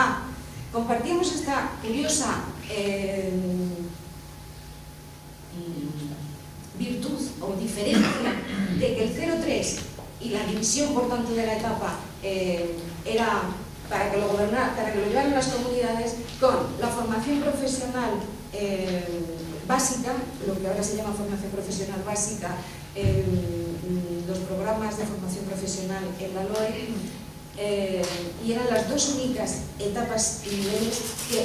Compartimos esta curiosa virtud o diferencia de que el 0,3 y la división, por tanto, de la etapa era para que lo llevaran las comunidades con la formación profesional básica, lo que ahora se llama formación profesional básica, los programas de formación profesional en la LOE, y eran las dos únicas etapas y niveles que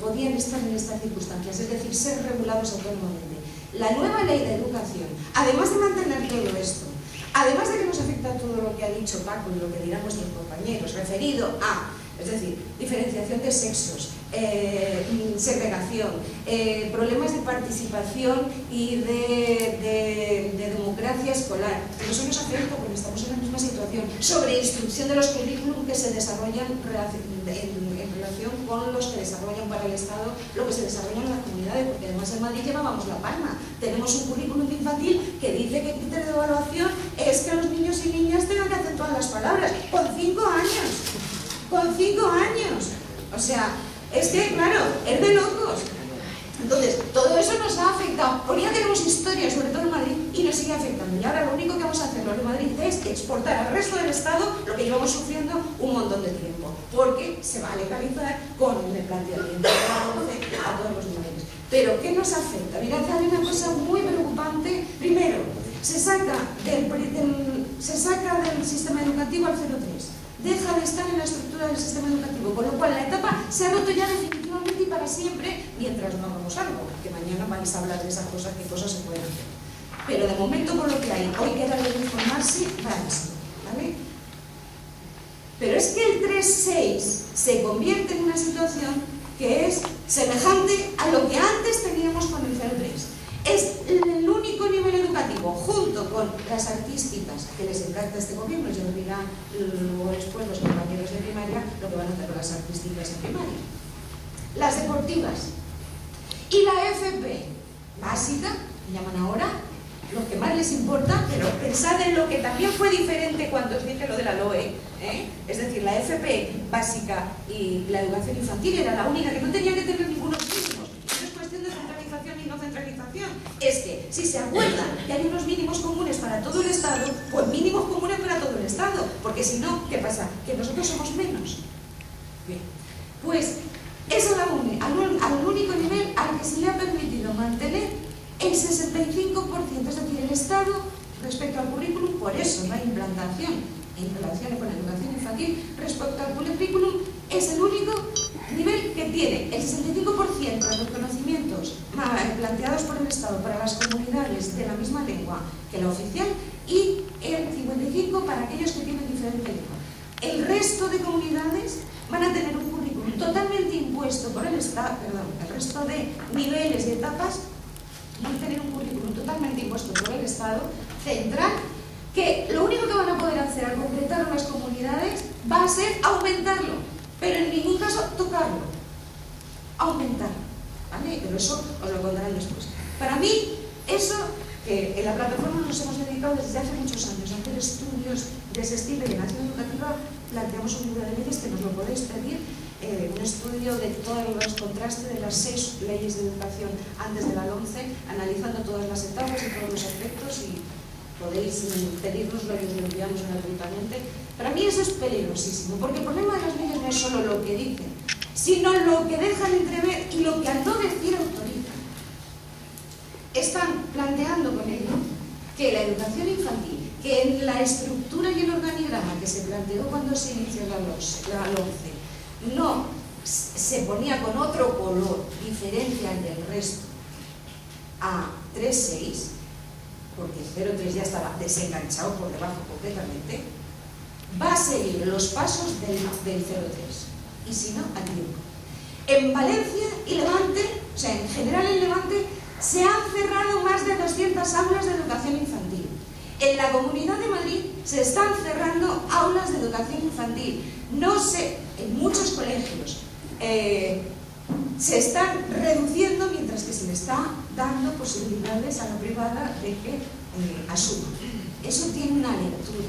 podían estar en estas circunstancias, es decir, ser regulados autónomamente. La nueva ley de educación, además de mantener todo esto, además de que nos afecta todo lo que ha dicho Paco y lo que dirán nuestros compañeros, referido a, es decir, diferenciación de sexos, segregación, problemas de participación y de democracia escolar. Pero eso nos afecta porque estamos en la misma situación. Sobre instrucción de los currículum que se desarrollan en relación con los que desarrollan para el Estado lo que se desarrolla en las comunidades, porque además en Madrid llevábamos la palma. Tenemos un currículum infantil que dice que el criterio de evaluación es que los niños y niñas tengan que acentuar las palabras con 5 años. Con 5 años. O sea, es que, claro, es de locos. Entonces, todo eso nos ha afectado. Porque ya tenemos historia, sobre todo en Madrid, y nos sigue afectando. Y ahora lo único que vamos a hacer los de Madrid es exportar al resto del Estado lo que llevamos sufriendo un montón de tiempo. Porque se va a legalizar con el planteamiento de la LOMCE a todos los niveles. Pero, ¿qué nos afecta? Mirad, hay una cosa muy preocupante. Primero, se saca del sistema educativo al 0,3. Deja de estar en la estructura del sistema educativo, con lo cual la etapa se ha roto ya definitivamente y para siempre, mientras no hagamos algo, que mañana vais a hablar de esas cosas, qué cosas se pueden hacer. pero de momento por lo que hay, hoy queda de informarse, va a esto, ¿vale? Pero es que el 3.6 se convierte en una situación que es semejante a lo que antes teníamos con el 0.3. Es el único nivel educativo, junto con las artísticas, que les encanta este gobierno, ya lo dirán luego después los compañeros de primaria, lo que van a hacer con las artísticas en primaria. Las deportivas. Y la FP básica, que llaman ahora, lo que más les importa, pero pensad en lo que también fue diferente cuando os dije lo de la LOE, es decir, la FP básica y la educación infantil era la única que no tenía que tener ningunos mínimos. No es cuestión de centralización y no centralización, es que si se acuerdan que hay unos mínimos comunes para todo el Estado, pues mínimos comunes para todo el Estado, porque si no, ¿qué pasa? Que nosotros somos menos. Bien, pues es al único nivel al que se le ha permitido mantener el 65%, es decir, el Estado respecto al currículum, por eso no hay implantación en relación con la educación infantil, respecto al currículum, es el único nivel que tiene el 65% de los conocimientos planteados por el Estado para las comunidades de la misma lengua que la oficial y el 55% para aquellos que tienen diferente lengua. El resto de comunidades van a tener un currículum totalmente impuesto por el Estado, el resto de niveles y etapas van a tener un currículum totalmente impuesto por el Estado central, que lo único que van a poder hacer al completar las comunidades va a ser aumentarlo, pero en ningún caso tocarlo, aumentarlo, ¿vale? Pero eso os lo contarán después. Para mí, eso, que en la plataforma nos hemos dedicado desde hace muchos años a hacer estudios de ese estilo, y en Acción Educativa planteamos un libro de leyes que nos lo podéis pedir, un estudio de todos los contrastes de las 6 leyes de educación antes de la 11, analizando todas las etapas y todos los aspectos, y podéis pedirnoslo y os lo enviamos gratuitamente. Para mí eso es peligrosísimo, porque el problema de las leyes no es solo lo que dicen, sino lo que dejan entrever y lo que al no decir autorizan. Están planteando con ello que la educación infantil, que en la estructura y el organigrama que se planteó cuando se inició la 11, no se ponía con otro color diferente al del resto a 3.6, porque el 0.3 ya estaba desenganchado por debajo completamente, va a seguir los pasos del 0.3, y si no, a tiempo. En Valencia y Levante, o sea, en general en Levante, se han cerrado más de 200 aulas de educación infantil. En la Comunidad de Madrid se están cerrando aulas de educación infantil. No sé, en muchos colegios se están reduciendo, mientras que se le está dando posibilidades a la privada de que asuma. Eso tiene una lectura.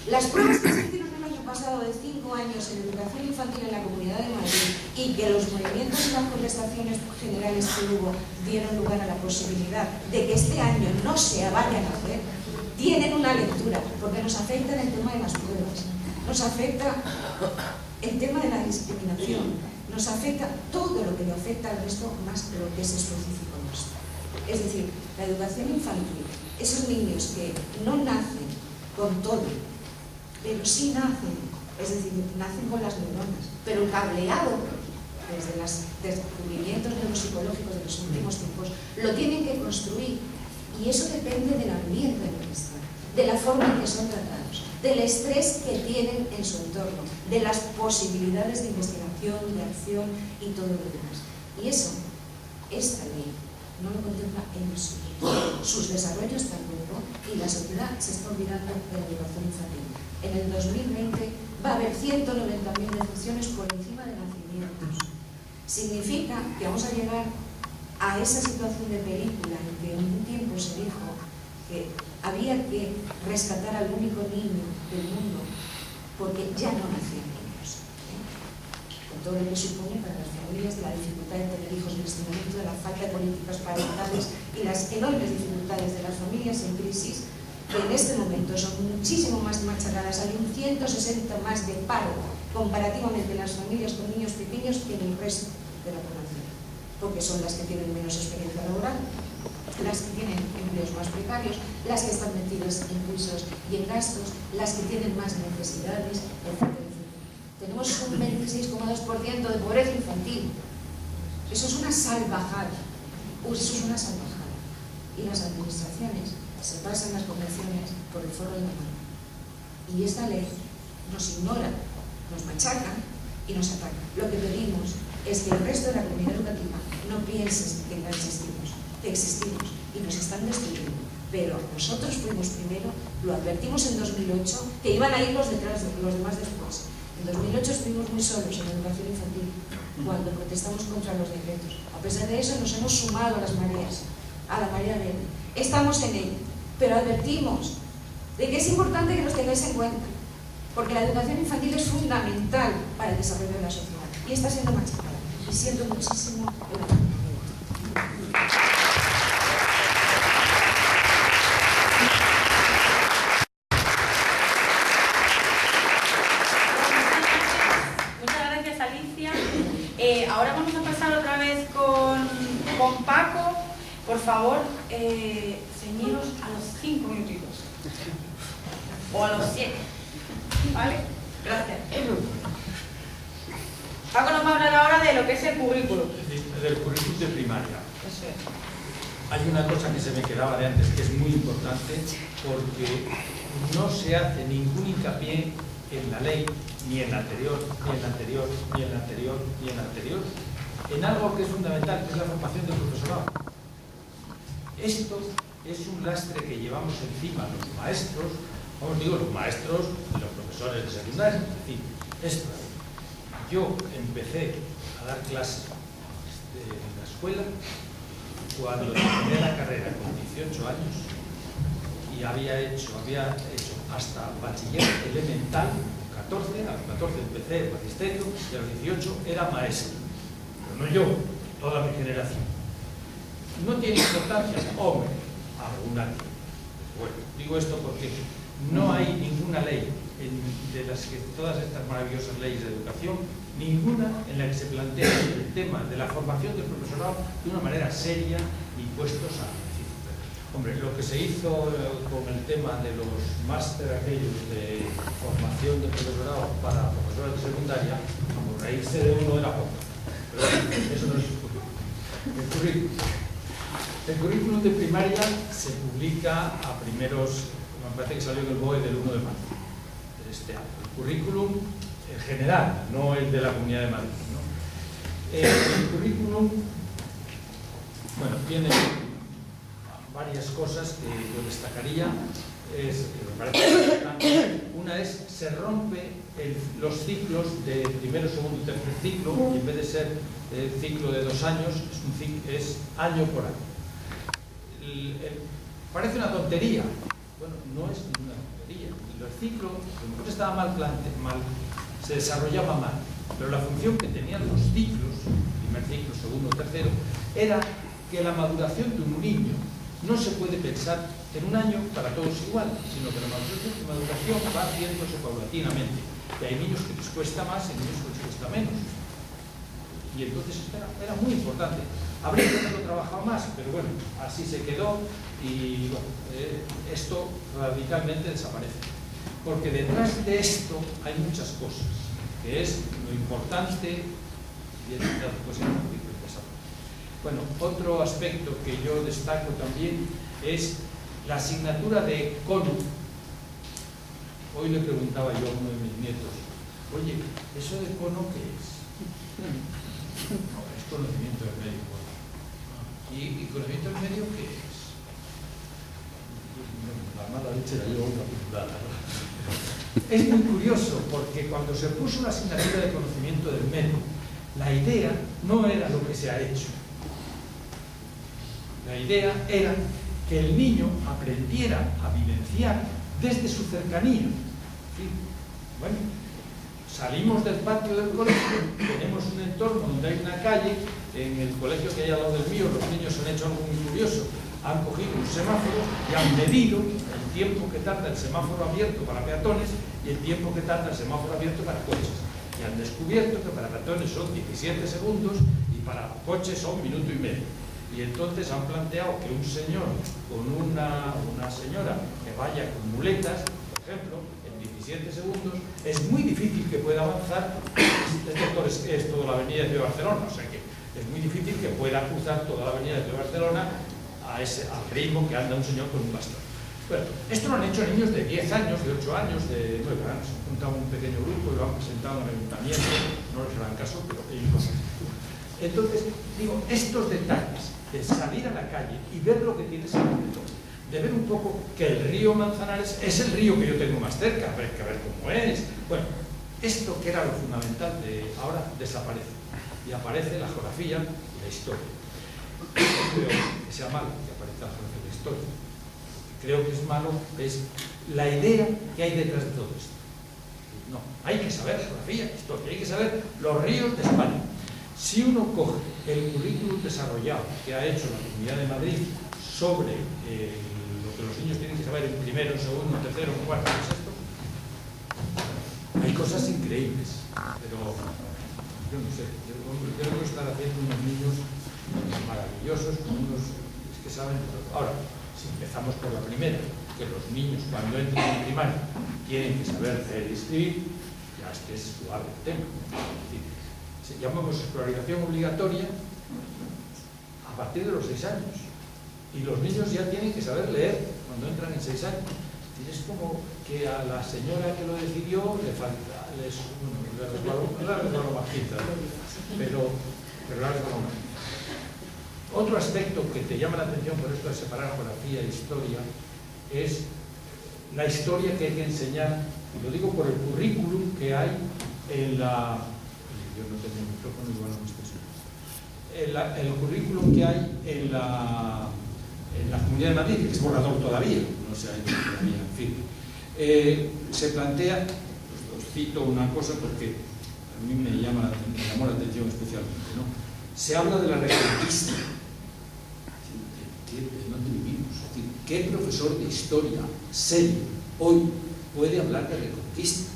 Las pruebas que se hicieron el año pasado de 5 años en educación infantil en la Comunidad de Madrid, y que los movimientos y las contestaciones generales que hubo dieron lugar a la posibilidad de que este año no se vayan a hacer, tienen una lectura, porque nos afecta en el tema de las pruebas, nos afecta el tema de la discriminación, nos afecta todo lo que le afecta al resto, más de lo que es específico nuestro. Es decir, la educación infantil, esos niños que no nacen con todo, pero sí nacen, es decir, nacen con las neuronas, pero el cableado desde los descubrimientos neuropsicológicos de los últimos tiempos lo tienen que construir, y eso depende del ambiente en el que están, de la forma en que son tratados, del estrés que tienen en su entorno, de las posibilidades de investigación, de acción y todo lo demás. Y eso, esta ley no lo contempla en sus desarrollos tampoco, y la sociedad se está olvidando de la educación infantil. En el 2020 va a haber 190.000 defunciones por encima de nacimientos. Significa que vamos a llegar a esa situación de película en que en un tiempo se dijo que había que rescatar al único niño del mundo porque ya no nacían niños, con todo lo que supone para las familias, de la dificultad de tener hijos en este momento, de la falta de políticas parentales y las enormes dificultades de las familias en crisis, que en este momento son muchísimo más machacadas. Hay un 160 más de paro comparativamente en las familias con niños pequeños que en el resto de la población, porque son las que tienen menos experiencia laboral, las que tienen empleos más precarios, las que están metidas en pisos y en gastos, las que tienen más necesidades, etc. Tenemos un 26,2% de pobreza infantil. Eso es una salvajada. Eso es una salvajada. y las administraciones se pasan las convenciones por el forro de la mano. Y esta ley nos ignora, nos machaca y nos ataca. Lo que pedimos es que el resto de la comunidad educativa no piense que no existimos, que existimos y nos están destruyendo. Pero nosotros fuimos primero, lo advertimos en 2008, que iban a ir los demás después. En 2008 estuvimos muy solos en la educación infantil, cuando protestamos contra los decretos. A pesar de eso nos hemos sumado a las mareas, a la marea verde. Estamos en ello, pero advertimos de que es importante que nos tengáis en cuenta, porque la educación infantil es fundamental para el desarrollo de la sociedad y está siendo machacada. Y siento muchísimo el agradecimiento. Ahora vamos a pasar otra vez con Paco. Por favor, ceñiros a los 5 minutitos. O a los 7. ¿Vale? Gracias. Paco nos va a hablar ahora de lo que es el currículum. Del currículum de primaria. Eso es. Hay una cosa que se me quedaba de antes que es muy importante, porque no se hace ningún hincapié en la ley, ni en la anterior, ni en la anterior, ni en la anterior, ni en la anterior, en algo que es fundamental, que es la formación del profesorado. Esto es un lastre que llevamos encima los maestros, vamos, digo, los maestros y los profesores de secundaria. Es decir, esto, yo empecé a dar clases en la escuela cuando terminé la carrera con 18 años y había hecho hasta bachiller elemental. A los 14 empecé el magisterio y a los 18 era maestro. Pero no yo, toda mi generación. No tiene importancia, hombre, alguna tiene. Bueno, digo esto porque no hay ninguna ley de las que todas estas maravillosas leyes de educación, ninguna en la que se plantea el tema de la formación del profesorado de una manera seria y puestos a decir. Hombre, lo que se hizo con el tema de los máster aquellos de formación de profesorado para profesores de secundaria, como reírse de uno era poco. Pero eso no es el currículum. El currículum de primaria se publica a primeros, me parece que salió en el BOE del 1 de marzo de este año. El currículum en general, no el de la Comunidad de Madrid, ¿no? El currículum, bueno, tiene varias cosas que yo destacaría, que me parece importante. Una es, se rompe los ciclos de primero, segundo y tercer ciclo, y en vez de ser ciclo de 2 años, es año por año. Parece una tontería. Bueno, no es ninguna tontería. El ciclo, a lo mejor estaba se desarrollaba mal, pero la función que tenían los ciclos, primer ciclo, segundo, tercero, era que la maduración de un niño no se puede pensar en un año para todos igual, sino que la maduración va haciéndose paulatinamente. Y hay niños que les cuesta más y niños que les cuesta menos. Y entonces era muy importante. Habría que haberlo trabajado más, pero bueno, así se quedó y bueno, esto radicalmente desaparece. Porque detrás de esto hay muchas cosas, que es lo importante y es bueno, otro aspecto que yo destaco también es la asignatura de cono. Hoy le preguntaba yo a uno de mis nietos, oye, ¿eso de cono qué es? No, es conocimiento del medio. ¿Y conocimiento del medio qué es? La mala leche la llevo una pintada, ¿no? Es muy curioso porque cuando se puso la asignatura de conocimiento del medio, la idea no era lo que se ha hecho. La idea era que el niño aprendiera a vivenciar desde su cercanía. ¿Sí? Bueno, salimos del patio del colegio, tenemos un entorno donde hay una calle, en el colegio que hay al lado del mío, los niños han hecho algo muy curioso, han cogido un semáforo y han medido el tiempo que tarda el semáforo abierto para peatones y el tiempo que tarda el semáforo abierto para coches. Y han descubierto que para peatones son 17 segundos y para coches son 1 minuto y medio. Y entonces han planteado que un señor con una señora que vaya con muletas, por ejemplo, en 17 segundos, es muy difícil que pueda avanzar. Es toda la avenida de Barcelona, o sea que es muy difícil que pueda cruzar toda la avenida de Barcelona al ritmo que anda un señor con un bastón. Bueno, esto lo han hecho niños de 10 años, de 8 años, de 9 años. Se han juntado un pequeño grupo y lo han presentado en el ayuntamiento, no les harán caso, pero ellos lo hacen. Entonces, digo, estos detalles de salir a la calle y ver lo que tienes alrededor, de ver un poco que el río Manzanares es el río que yo tengo más cerca, hay que ver cómo es. Bueno, esto que era lo fundamental ahora desaparece y aparece la geografía y la historia. No creo que sea malo que aparezca la geografía y la historia. Creo que es malo es la idea que hay detrás de todo esto. No, hay que saber geografía, historia, hay que saber los ríos de España. Si uno coge el currículum desarrollado que ha hecho la Comunidad de Madrid sobre lo que los niños tienen que saber en primero, segundo, tercero, cuarto, sexto, hay cosas increíbles, pero yo no sé, yo creo que están haciendo unos niños maravillosos, es que saben de todo. Ahora, si empezamos por la primera, que los niños cuando entran en primaria tienen que saber leer y escribir, ya es que es suave el tema. Es decir, si llamamos escolarización obligatoria a partir de los 6 años, y los niños ya tienen que saber leer cuando entran en 6 años. Es como que a la señora que lo decidió le falta, le resbaló bajita, pero la resbaló más. Otro aspecto que te llama la atención por esto de separar geografía e historia es la historia que hay que enseñar, y lo digo por el currículum que hay en la... Yo no tengo el micrófono, igual no me estoy subiendo. El currículum que hay en la Comunidad de Madrid, que es borrador todavía, no se ha hecho todavía, en fin. Se plantea, os cito una cosa porque a mí me llamó la atención especialmente, ¿no? Se habla de la reconquista. ¿Dónde vivimos? Es decir, ¿qué profesor de historia serio hoy puede hablar de reconquista?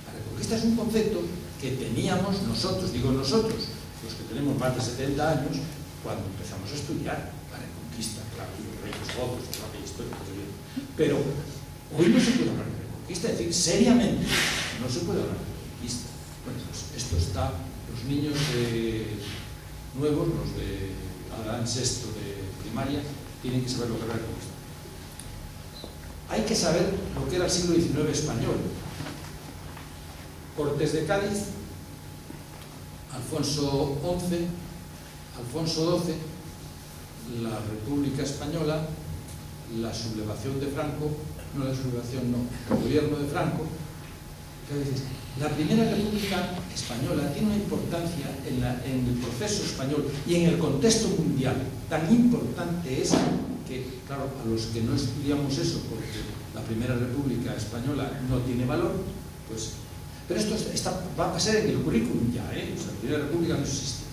La reconquista es un concepto que teníamos nosotros, digo nosotros, los que tenemos más de 70 años, cuando empezamos a estudiar la reconquista, claro, los reyes godos, la historia, pero hoy no se puede hablar de reconquista, es decir, seriamente no se puede hablar de reconquista. Bueno, pues esto está, los niños nuevos, los de Adán sexto de primaria, tienen que saber lo que era la reconquista. Hay que saber lo que era el siglo XIX español. Cortes de Cádiz, Alfonso XI, Alfonso XII, la República Española, la sublevación de Franco, no la sublevación, no, el gobierno de Franco. La Primera República Española tiene una importancia en el proceso español y en el contexto mundial. Tan importante es que, claro, a los que no estudiamos eso, porque la Primera República Española no tiene valor, pues... Pero esto va a pasar en el currículum ya, O sea, la Primera República no existe.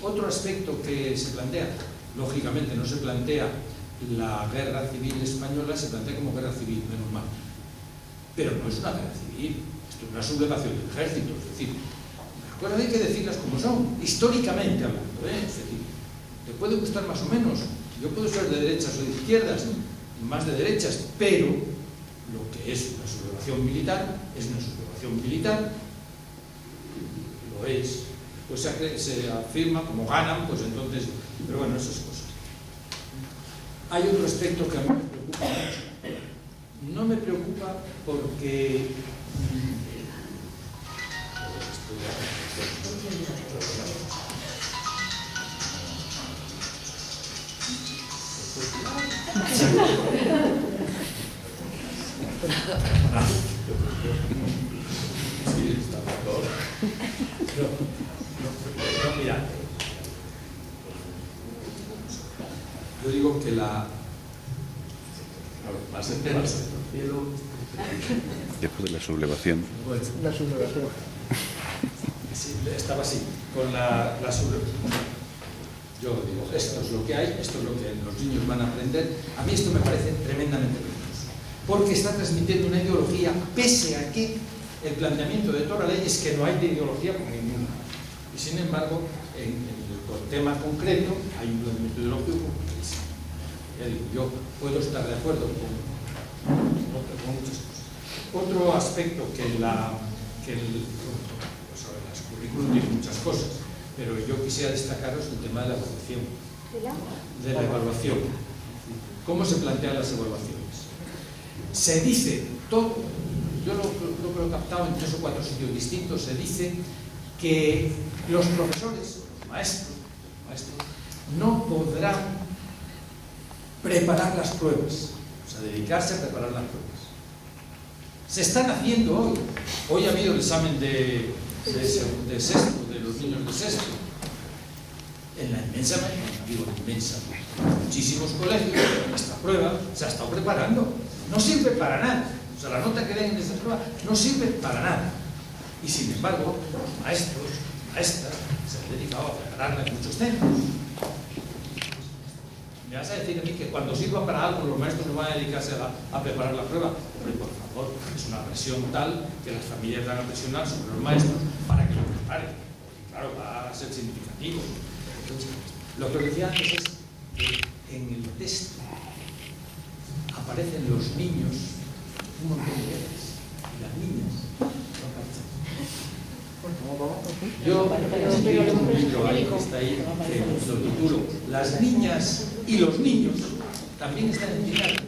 Otro aspecto que se plantea, lógicamente no se plantea la guerra civil española, se plantea como guerra civil, menos mal. Pero no es una guerra civil, esto es una sublevación del ejército, es decir, las cosas hay que decirlas como son, históricamente hablando, Es decir, te puede gustar más o menos, yo puedo ser de derechas o de izquierdas, más de derechas, pero lo que es una sublevación militar es una sublevación militar, lo es. Pues se afirma como ganan, pues entonces, pero bueno, esas cosas. Hay otro aspecto que a mí me preocupa mucho. No me preocupa porque mira, yo digo que después de la sublevación. Bueno, La sublevación. Sí, estaba así, con la sublevación. Yo digo, esto es lo que hay, esto es lo que los niños van a aprender. A mí esto me parece tremendamente peligroso, porque está transmitiendo una ideología, pese a que el planteamiento de toda la ley es que no hay de ideología por ninguna. Y sin embargo, en el tema concreto hay un planteamiento ideológico clarísimo. Ya digo, yo puedo estar de acuerdo con muchas cosas. Otro aspecto que los currículum tienen muchas cosas, pero yo quisiera destacaros el tema de la evaluación. De la evaluación. ¿Cómo se plantean las evaluaciones? Se dice todo, yo lo he captado en 3 o 4 sitios distintos, se dice que los profesores, maestros, no podrán preparar las pruebas, o sea, dedicarse a preparar las pruebas. Se están haciendo hoy. Hoy ha habido el examen de sexto, de los niños de sexto. En la inmensa muchísimos colegios, esta prueba se ha estado preparando. No sirve para nada. O sea, la nota que den en esta prueba no sirve para nada. Y sin embargo, los maestros, maestras, se han dedicado a prepararla en muchos centros. ¿Me vas a decir a mí que cuando sirva para algo los maestros no van a dedicarse a preparar la prueba? Hombre, por favor, es una presión tal que las familias van a presionar sobre los maestros para que lo preparen. Claro, va a ser significativo. Entonces, lo que os decía antes es que en el texto aparecen los niños un montón de veces y las niñas no aparecen. Yo escribí un libro ahí que está ahí, que lo titulo Las niñas y los niños también están indignados.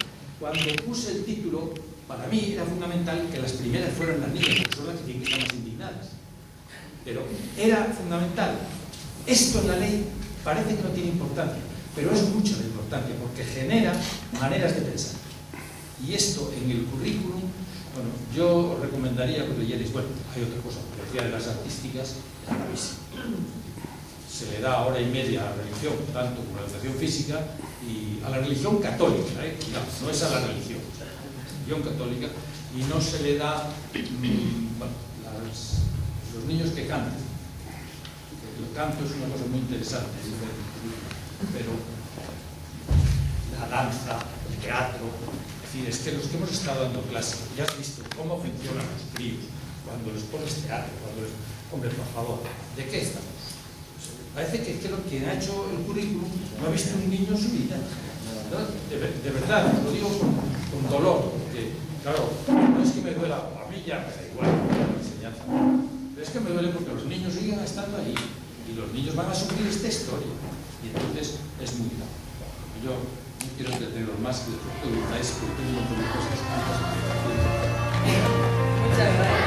Cuando puse el título, para mí era fundamental que las primeras fueran las niñas, porque son las que tienen que estar más indignadas. Pero era fundamental. Esto en la ley parece que no tiene importancia, pero es mucho de importancia, porque genera maneras de pensar. Y esto en el currículum, bueno, yo os recomendaría que leyerais, bueno, hay otra cosa, porque decía de las artísticas, es gravísimo. Se le da hora y media a la religión, tanto como a la educación física, y a la religión católica, cuidado, no es a la religión católica, y no se le da, bueno, los niños que cantan. El canto es una cosa muy interesante, pero la danza, el teatro, es decir, es que los que hemos estado dando clases, ya has visto cómo funcionan los críos, cuando les pones teatro, hombre, por favor, ¿de qué estamos? Parece que quien ha hecho el currículum no ha visto un niño en su vida. ¿No? De verdad, lo digo con dolor, porque, claro, no es que me duela, a mí ya me da igual la enseñanza, pero es que me duele porque los niños siguen estando ahí y los niños van a sufrir esta historia y entonces es muy grave. Yo no quiero entreteneros más, que después preguntáis porque tengo un montón de cosas. Muchas gracias.